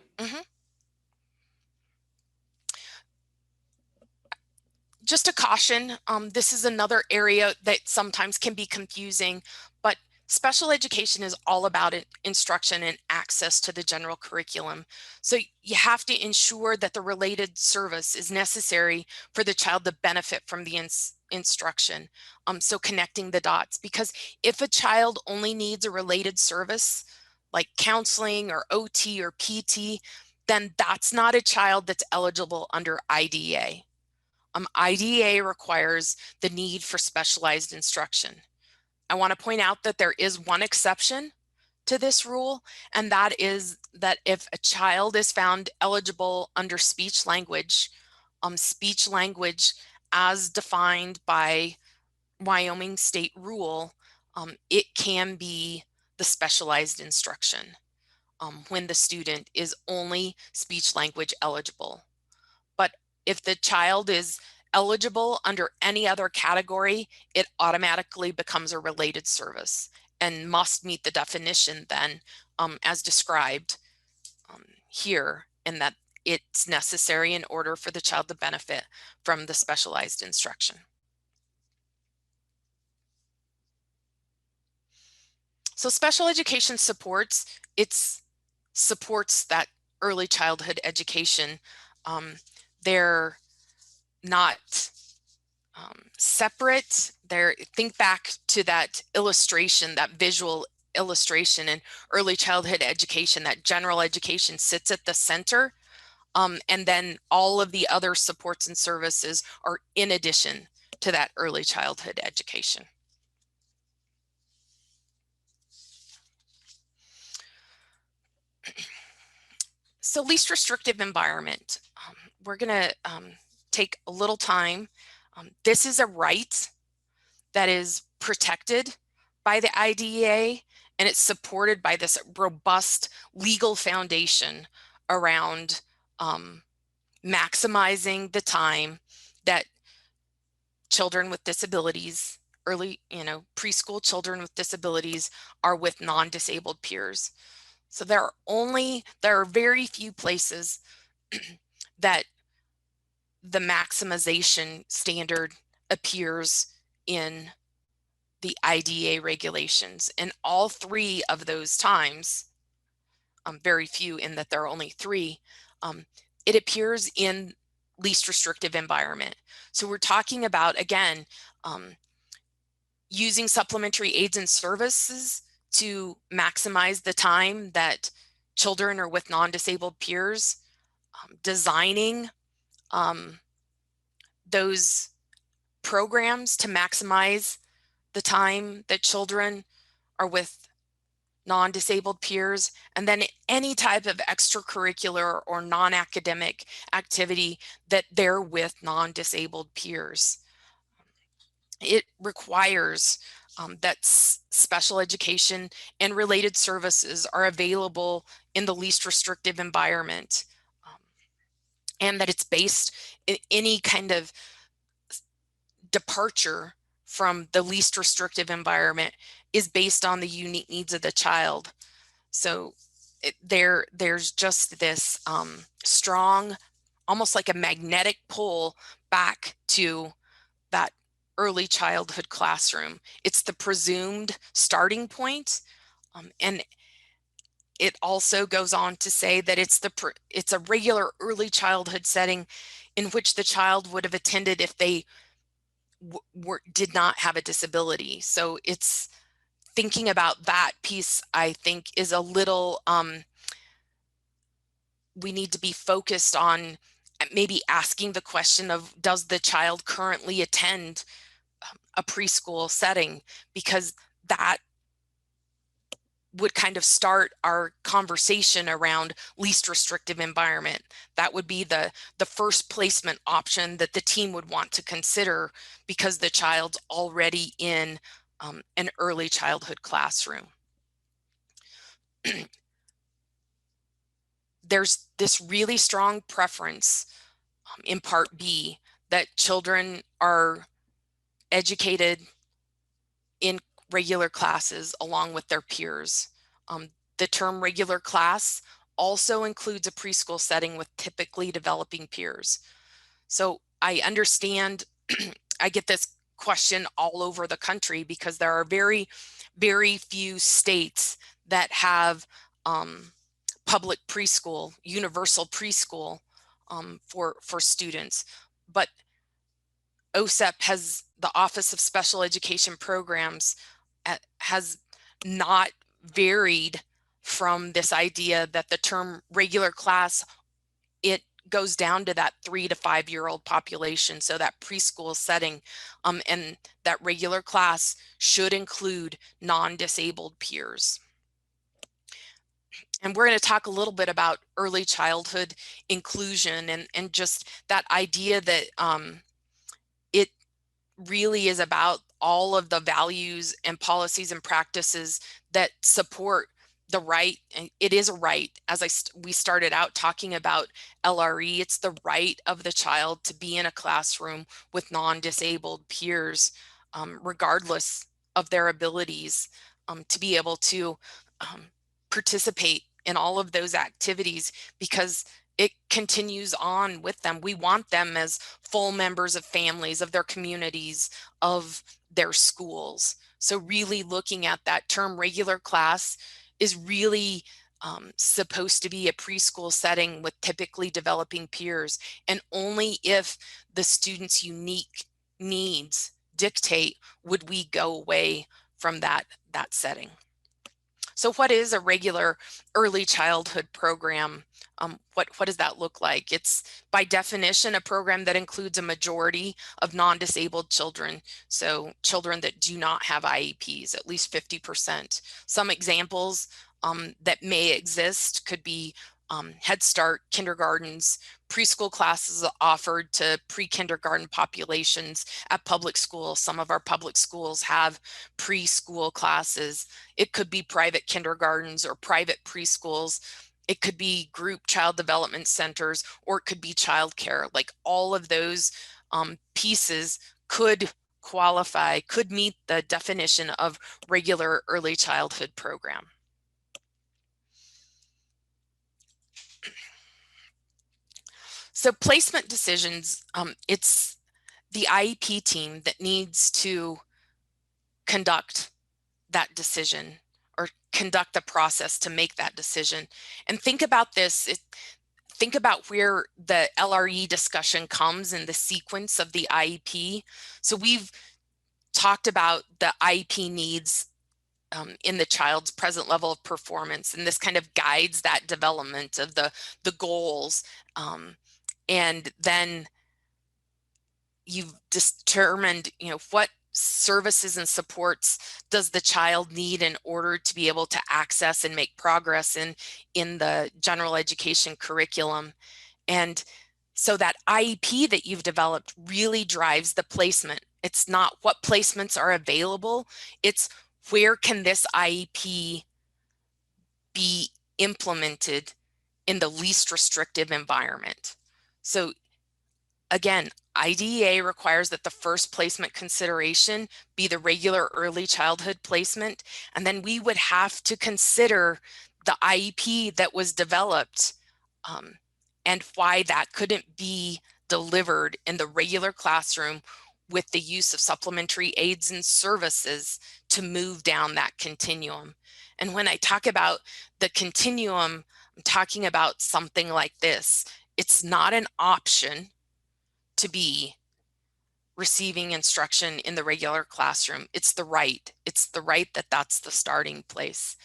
Just a caution, this is another area that sometimes can be confusing, but special education is all about instruction and access to the general curriculum. So you have to ensure that the related service is necessary for the child to benefit from the instruction. So connecting the dots, because if a child only needs a related service like counseling or OT or PT, then that's not a child that's eligible under IDEA. IDEA requires the need for specialized instruction. I want to point out that there is one exception to this rule, and that is that if a child is found eligible under speech language as defined by Wyoming state rule, it can be the specialized instruction when the student is only speech language eligible. But if the child is eligible under any other category, it automatically becomes a related service and must meet the definition then as described here, and that it's necessary in order for the child to benefit from the specialized instruction. So special education supports that early childhood education. They're not separate. Think back to that illustration, that visual illustration in early childhood education, that general education sits at the center. And then all of the other supports and services are in addition to that early childhood education. So least restrictive environment. We're going to take a little time. This is a right that is protected by the IDEA, and it's supported by this robust legal foundation around maximizing the time that children with disabilities, preschool children with disabilities, are with non-disabled peers. So there are very few places that the maximization standard appears in the IDEA regulations. And all three of those times, very few in that there are only three, it appears in least restrictive environment. So we're talking about, again, using supplementary aids and services to maximize the time that children are with non-disabled peers, designing those programs to maximize the time that children are with non-disabled peers, and then any type of extracurricular or non-academic activity that they're with non-disabled peers. It requires that special education and related services are available in the least restrictive environment, and that it's based in any kind of departure from the least restrictive environment is based on the unique needs of the child. So there's just this strong, almost like a magnetic pull back to that early childhood classroom. It's the presumed starting point, and it also goes on to say that it's a regular early childhood setting in which the child would have attended if they did not have a disability. So it's thinking about that piece, I think, is a little, we need to be focused on maybe asking the question of, does the child currently attend a preschool setting? Because that would kind of start our conversation around least restrictive environment. That would be the first placement option that the team would want to consider, because the child's already in an early childhood classroom. There's this really strong preference in Part B that children are educated in regular classes along with their peers. The term regular class also includes a preschool setting with typically developing peers. So I understand I get this question all over the country because there are very, very few states that have public preschool, universal preschool for students. But OSEP has, the Office of Special Education Programs, has not varied from this idea that the term regular class, it goes down to that 3 to 5 year old population. So that preschool setting, and that regular class should include non-disabled peers. And we're going to talk a little bit about early childhood inclusion and just that idea that it really is about all of the values and policies and practices that support the right. And it is a right, as we started out talking about LRE, it's the right of the child to be in a classroom with non-disabled peers, regardless of their abilities, to be able to participate in all of those activities, because it continues on with them. We want them as full members of families, of their communities, of their schools. So really looking at that term regular class is really supposed to be a preschool setting with typically developing peers, and only if the student's unique needs dictate would we go away from that setting. So what is a regular early childhood program? What does that look like? It's by definition a program that includes a majority of non-disabled children, so children that do not have IEPs, at least 50%. Some examples that may exist could be Head Start kindergartens, preschool classes offered to pre-kindergarten populations at public schools. Some of our public schools have preschool classes. It could be private kindergartens or private preschools. It could be group child development centers, or it could be childcare. Like all of those pieces could qualify, could meet the definition of regular early childhood program. So placement decisions, it's the IEP team that needs to conduct that decision or conduct the process to make that decision. And think about this, think about where the LRE discussion comes in the sequence of the IEP. So we've talked about the IEP needs in the child's present level of performance, and this kind of guides that development of the goals. And then you've determined, what services and supports does the child need in order to be able to access and make progress in the general education curriculum. And so that IEP that you've developed really drives the placement. It's not what placements are available, it's where can this IEP be implemented in the least restrictive environment. So again, IDEA requires that the first placement consideration be the regular early childhood placement, and then we would have to consider the IEP that was developed and why that couldn't be delivered in the regular classroom with the use of supplementary aids and services to move down that continuum. And when I talk about the continuum, I'm talking about something like this. It's not an option to be receiving instruction in the regular classroom. It's the right. It's the right that that's the starting place.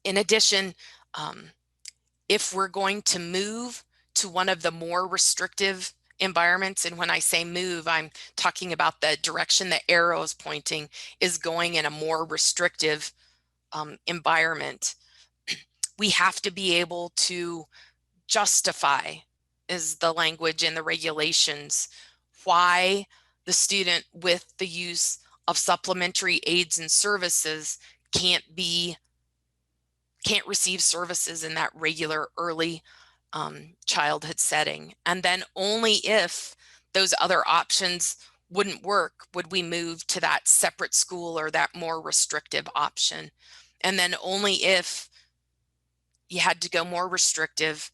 In addition, if we're going to move to one of the more restrictive environments, and when I say move, I'm talking about the direction the arrow is pointing is going in a more restrictive environment, we have to be able to justify, is the language in the regulations, why the student with the use of supplementary aids and services can't receive services in that regular early childhood setting. And then only if those other options wouldn't work would we move to that separate school or that more restrictive option. And then only if you had to go more restrictive,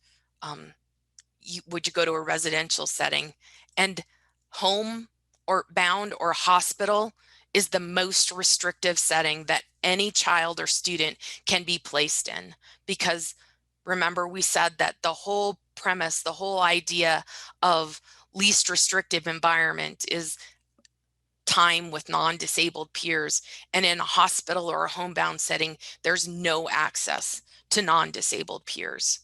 would you go to a residential setting. And home or bound or hospital is the most restrictive setting that any child or student can be placed in, because remember we said that the whole premise, the whole idea of least restrictive environment is time with non-disabled peers, and in a hospital or a homebound setting there's no access to non-disabled peers.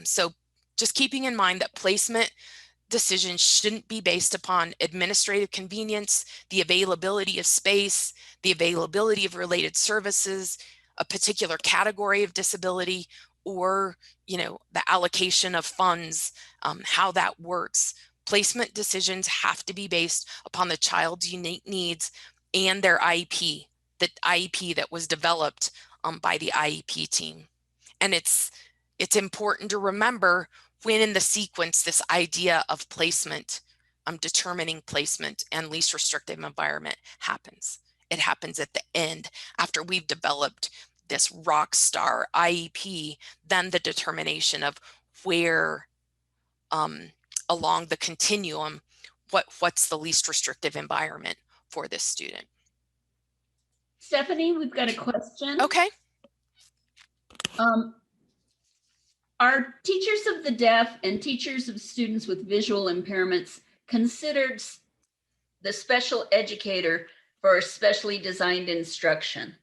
So just keeping in mind that placement decisions shouldn't be based upon administrative convenience, the availability of space, the availability of related services, a particular category of disability, or the allocation of funds, how that works. Placement decisions have to be based upon the child's unique needs and their IEP, the IEP that was developed by the IEP team. And it's important to remember when in the sequence this idea of placement, determining placement and least restrictive environment happens. It happens at the end, after we've developed this rock star IEP, then the determination of where along the continuum, what's the least restrictive environment for this student. Stephanie, we've got a question. Okay. Are teachers of the deaf and teachers of students with visual impairments considered the special educator for specially designed instruction?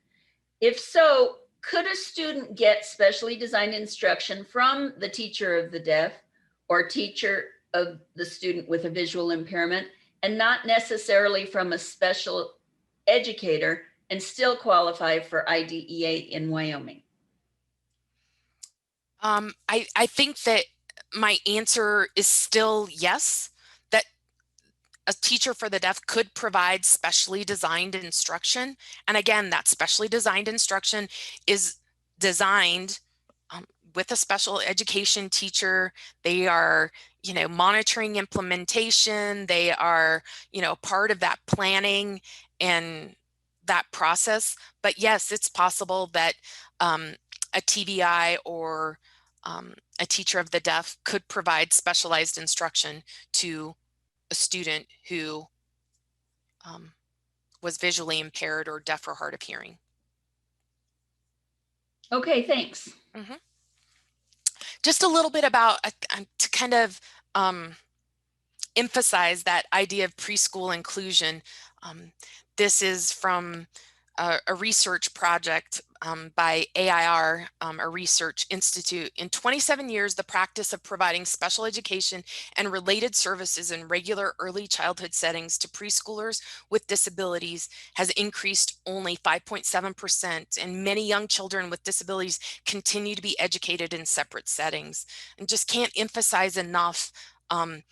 If so, could a student get specially designed instruction from the teacher of the deaf or teacher of the student with a visual impairment and not necessarily from a special educator and still qualify for IDEA in Wyoming? I think that my answer is still yes, that a teacher for the deaf could provide specially designed instruction. And again, that specially designed instruction is designed with a special education teacher. They are, monitoring implementation. They are, part of that planning and that process. But yes, it's possible that a TVI or a teacher of the deaf could provide specialized instruction to a student who was visually impaired or deaf or hard of hearing. Okay, thanks. Mm-hmm. Just a little bit about to kind of emphasize that idea of preschool inclusion. This is from a research project by AIR, a research institute. In 27 years, the practice of providing special education and related services in regular early childhood settings to preschoolers with disabilities has increased only 5.7%, and many young children with disabilities continue to be educated in separate settings. And just can't emphasize enough on,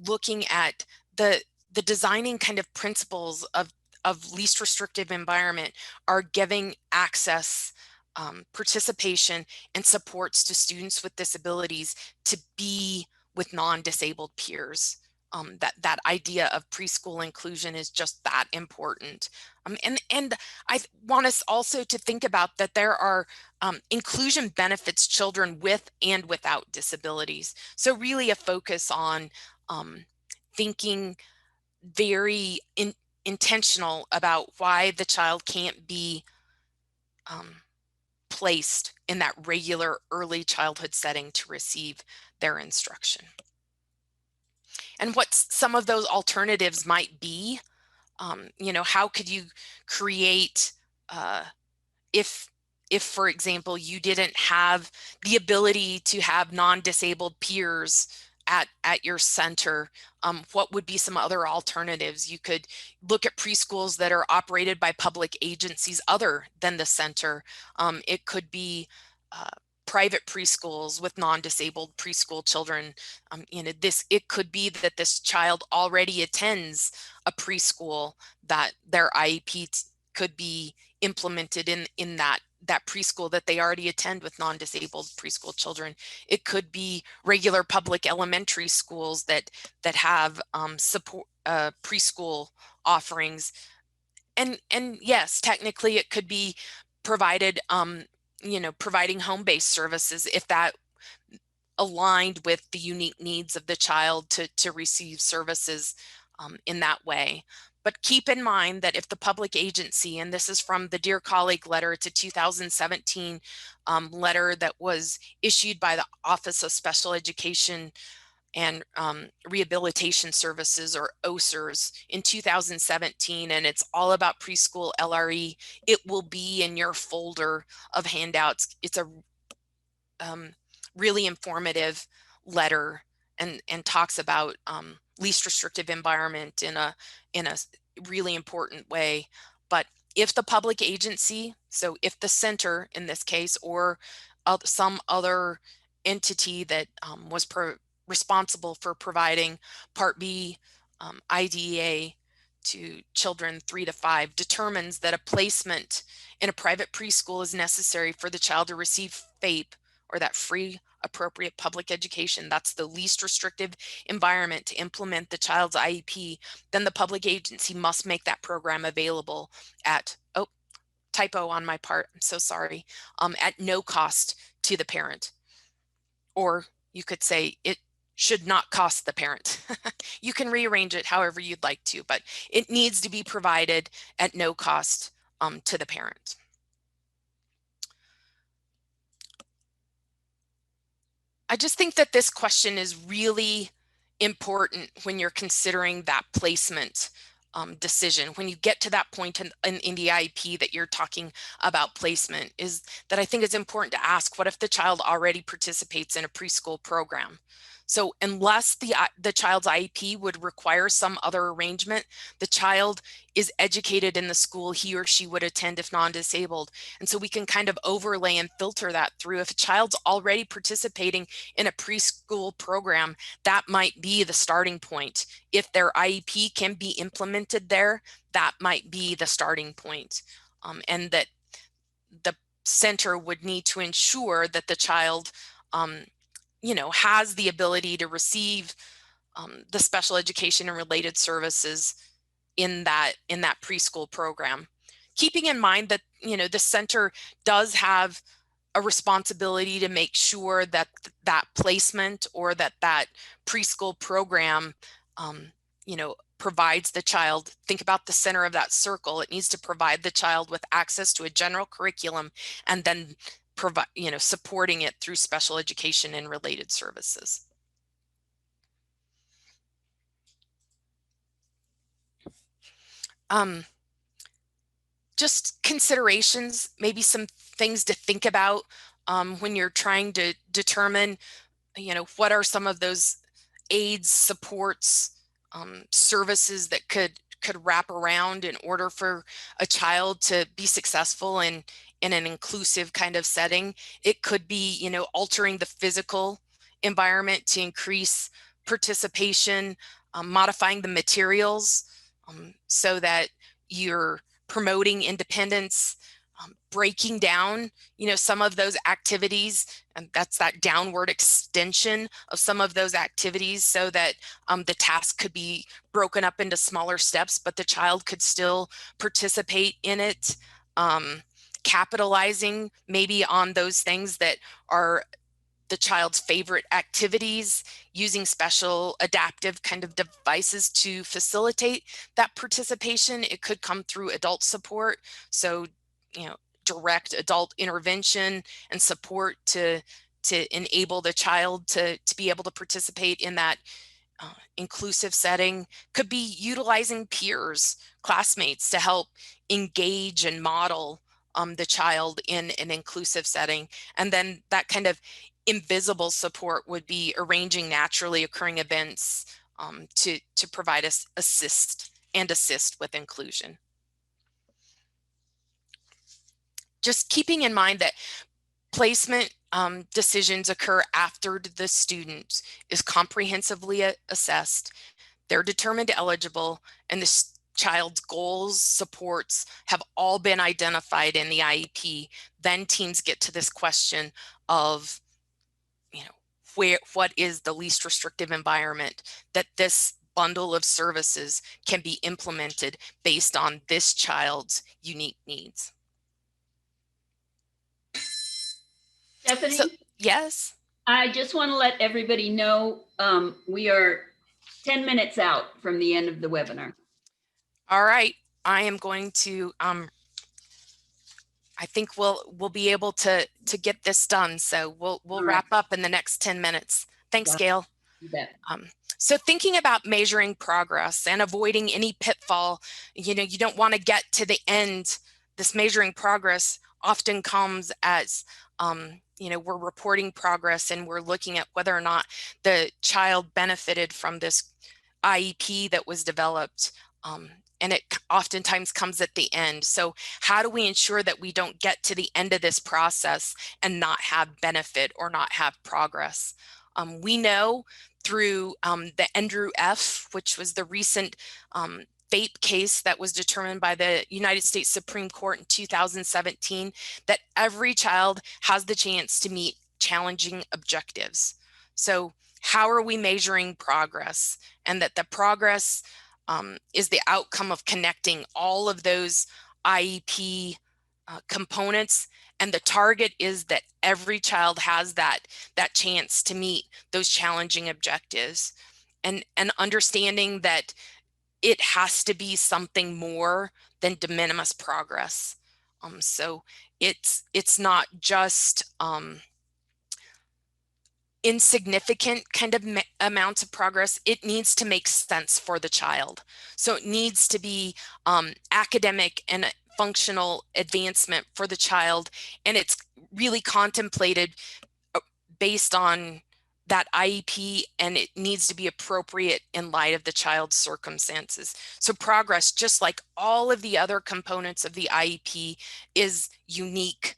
looking at the designing kind of principles of least restrictive environment are giving access, participation, and supports to students with disabilities to be with non-disabled peers. That idea of preschool inclusion is just that important. And I want us also to think about that there are inclusion benefits children with and without disabilities. So really a focus on thinking very intentional about why the child can't be placed in that regular early childhood setting to receive their instruction. And what some of those alternatives might be, how could you create, if for example, you didn't have the ability to have non-disabled peers at your center, what would be some other alternatives? You could look at preschools that are operated by public agencies other than the center. It could be private preschools with non-disabled preschool children. It could be that this child already attends a preschool that their IEP could be implemented in that preschool that they already attend with non-disabled preschool children. It could be regular public elementary schools that have support preschool offerings. And yes, technically it could be provided, providing home-based services if that aligned with the unique needs of the child to receive services in that way. But keep in mind that if the public agency, and this is from the Dear Colleague letter, it's a 2017 letter that was issued by the Office of Special Education and Rehabilitation Services, or OSERS, in 2017, and it's all about preschool LRE. It will be in your folder of handouts. It's a really informative letter and talks about least restrictive environment in a really important way. But if the public agency, so if the center in this case, or some other entity that was responsible for providing Part B IDEA to children 3 to 5 determines that a placement in a private preschool is necessary for the child to receive FAPE, or that free appropriate public education, that's the least restrictive environment to implement the child's IEP, then the public agency must make that program available at, oh, typo on my part, I'm so sorry, at no cost to the parent. Or you could say should not cost the parent. You can rearrange it however you'd like to, but it needs to be provided at no cost to the parent. I just think that this question is really important when you're considering that placement decision. When you get to that point in the IEP that you're talking about placement, is that I think it's important to ask, what if the child already participates in a preschool program? So unless the child's IEP would require some other arrangement, the child is educated in the school he or she would attend if non-disabled. And so we can kind of overlay and filter that through. If a child's already participating in a preschool program, that might be the starting point. If their IEP can be implemented there, that might be the starting point. And that the center would need to ensure that the child has the ability to receive the special education and related services in that preschool program. Keeping in mind that, the center does have a responsibility to make sure that that placement or that preschool program, provides the child, think about the center of that circle. It needs to provide the child with access to a general curriculum and then provide, supporting it through special education and related services. Just considerations, maybe some things to think about when you're trying to determine, what are some of those aids, supports, services that could wrap around in order for a child to be successful in an inclusive kind of setting. It could be, altering the physical environment to increase participation, modifying the materials so that you're promoting independence, breaking down, some of those activities, and that's that downward extension of some of those activities so that the task could be broken up into smaller steps, but the child could still participate in it. Capitalizing maybe on those things that are the child's favorite activities, using special adaptive kind of devices to facilitate that participation. It could come through adult support. So, direct adult intervention and support to enable the child to be able to participate in that inclusive setting. Could be utilizing peers, classmates to help engage and model the child in an inclusive setting. And then that kind of invisible support would be arranging naturally occurring events to provide us assist with inclusion. Just keeping in mind that placement decisions occur after the student is comprehensively assessed, they're determined eligible, and the child's goals, supports have all been identified in the IEP. Then teams get to this question of, what is the least restrictive environment that this bundle of services can be implemented based on this child's unique needs. Stephanie? So, yes? I just want to let everybody know we are 10 minutes out from the end of the webinar. All right. I am going to, I think we'll be able to get this done. So we'll wrap up in the next 10 minutes. Thanks, Gail. You bet. So thinking about measuring progress and avoiding any pitfall, you don't want to get to the end. This measuring progress often comes as, we're reporting progress and we're looking at whether or not the child benefited from this IEP that was developed. And it oftentimes comes at the end. So how do we ensure that we don't get to the end of this process and not have benefit or not have progress? We know through the Andrew F., which was the recent FAPE case that was determined by the United States Supreme Court in 2017, that every child has the chance to meet challenging objectives. So how are we measuring progress? And that the progress is the outcome of connecting all of those IEP components, and the target is that every child has that chance to meet those challenging objectives, and understanding that it has to be something more than de minimis progress. So it's not just insignificant kind of amounts of progress. It needs to make sense for the child. So it needs to be academic and functional advancement for the child, and it's really contemplated based on that IEP, and it needs to be appropriate in light of the child's circumstances. So progress, just like all of the other components of the IEP, is unique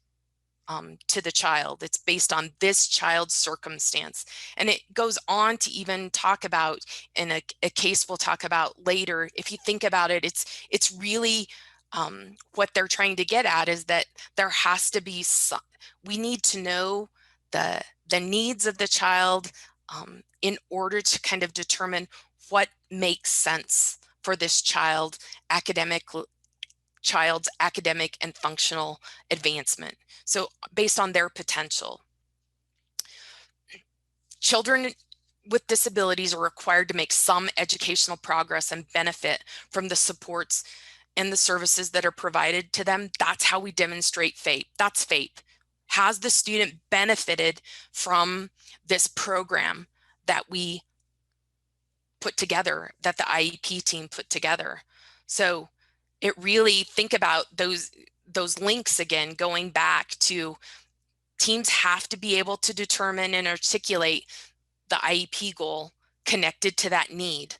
to the child. It's based on this child's circumstance. And it goes on to even talk about, in a case we'll talk about later, if you think about it, it's really what they're trying to get at is that there has to be we need to know the needs of the child in order to kind of determine what makes sense for this child's academic and functional advancement. So based on their potential. Children with disabilities are required to make some educational progress and benefit from the supports and the services that are provided to them. That's how we demonstrate FAPE. That's FAPE. Has the student benefited from this program that we put together, that the IEP team put together? So it really, think about those links again, going back to teams have to be able to determine and articulate the IEP goal connected to that need,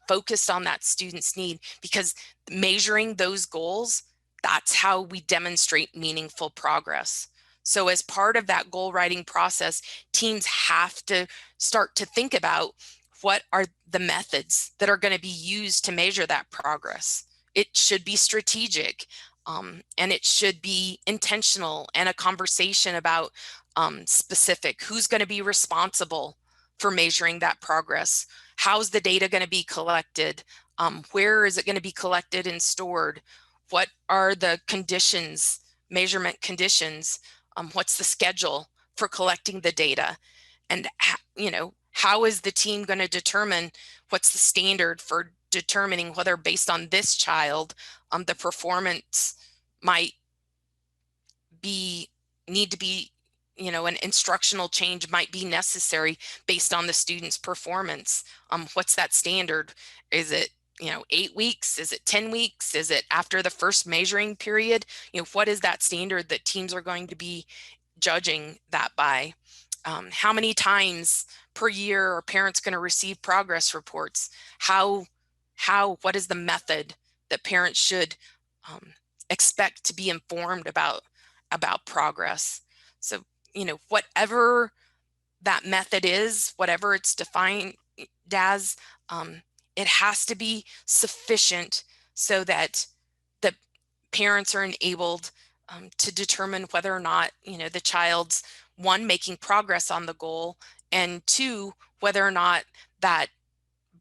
focused on that student's need, because measuring those goals, that's how we demonstrate meaningful progress. So as part of that goal writing process, teams have to start to think about what are the methods that are going to be used to measure that progress. It should be strategic, and it should be intentional, and a conversation about specific, who's going to be responsible for measuring that progress, how's the data going to be collected, where is it going to be collected and stored, what are the conditions, measurement conditions, what's the schedule for collecting the data, and how is the team going to determine what's the standard for determining whether, based on this child, the performance might need to be, an instructional change might be necessary based on the student's performance. What's that standard? Is it 8 weeks? Is it 10 weeks? Is it after the first measuring period? What is that standard that teams are going to be judging that by? How many times per year are parents going to receive progress reports? What is the method that parents should expect to be informed about progress? So, whatever that method is, whatever it's defined as, it has to be sufficient so that the parents are enabled to determine whether or not, the child's, one, making progress on the goal, and two, whether or not that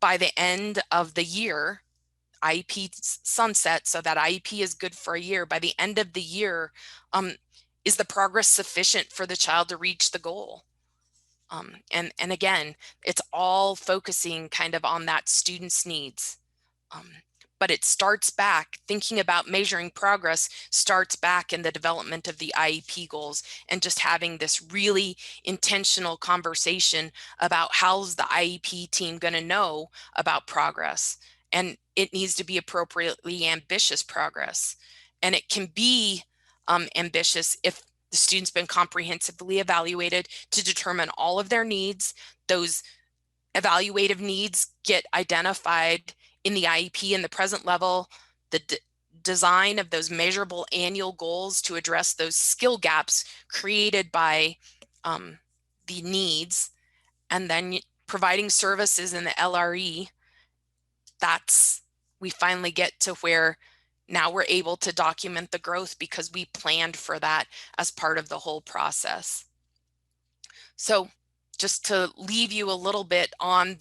by the end of the year, IEP sunset, so that IEP is good for a year. By the end of the year, is the progress sufficient for the child to reach the goal? And again, it's all focusing kind of on that student's needs. But it starts back, thinking about measuring progress starts back in the development of the IEP goals, and just having this really intentional conversation about how's the IEP team going to know about progress. And it needs to be appropriately ambitious progress. And it can be ambitious if the student's been comprehensively evaluated to determine all of their needs. Those evaluative needs get identified in the IEP in the present level, the design of those measurable annual goals to address those skill gaps created by the needs, and then providing services in the LRE. We finally get to where now we're able to document the growth because we planned for that as part of the whole process. So just to leave you a little bit on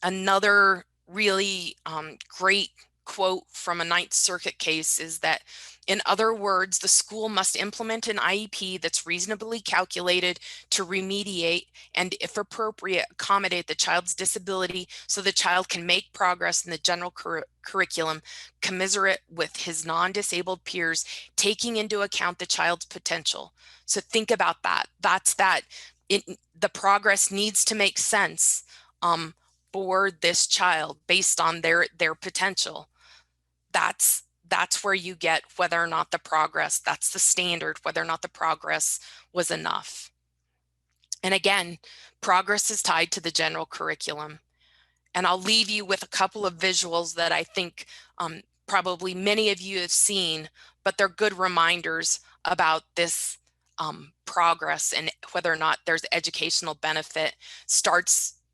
another really great quote from a Ninth Circuit case is that, in other words, the school must implement an IEP that's reasonably calculated to remediate and, if appropriate, accommodate the child's disability so the child can make progress in the general curriculum commensurate with his non-disabled peers, taking into account the child's potential. So think about that. That's that. The progress needs to make sense for this child based on their potential. That's where you get whether or not the progress, that's the standard, whether or not the progress was enough. And again, progress is tied to the general curriculum. And I'll leave you with a couple of visuals that I think probably many of you have seen, but they're good reminders about this progress and whether or not there's educational benefit.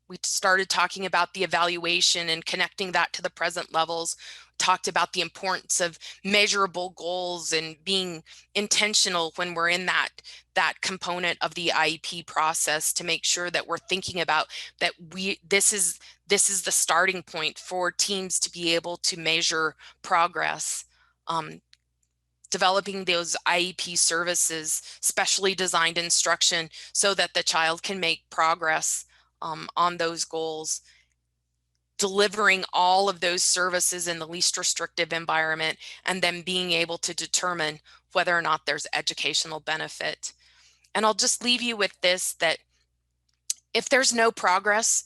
We started talking about the evaluation and connecting that to the present levels, talked about the importance of measurable goals and being intentional when we're in that component of the IEP process to make sure that we're thinking about that this is the starting point for teams to be able to measure progress. Developing those IEP services, specially designed instruction, so that the child can make progress on those goals. Delivering all of those services in the least restrictive environment, and then being able to determine whether or not there's educational benefit. And I'll just leave you with this, that if there's no progress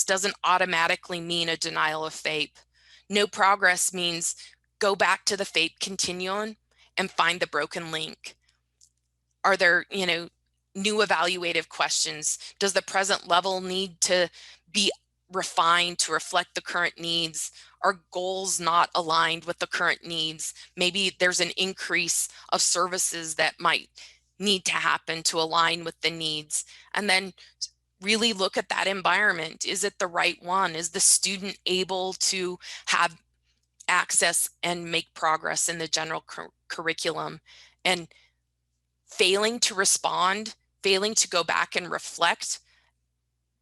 doesn't automatically mean a denial of FAPE. No progress means go back to the FAPE continuum and find the broken link. Are there, new evaluative questions? Does the present level need to be refined to reflect the current needs? Are goals not aligned with the current needs? Maybe there's an increase of services that might need to happen to align with the needs. And then really look at that environment. Is it the right one? Is the student able to have access and make progress in the general curriculum? And failing to respond, failing to go back and reflect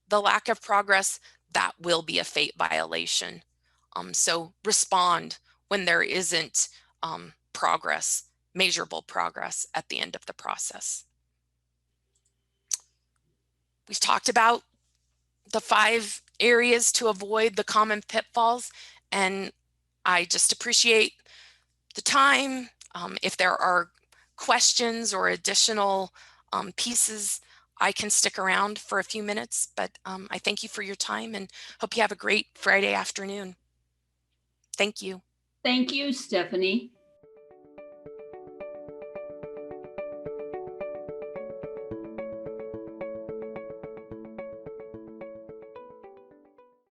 the lack of progress, that will be a FAPE violation. So respond when there isn't progress, measurable progress at the end of the process. We've talked about the 5 areas to avoid the common pitfalls, and I just appreciate the time. If there are questions or additional pieces, I can stick around for a few minutes, but I thank you for your time and hope you have a great Friday afternoon. Thank you. Thank you, Stephanie.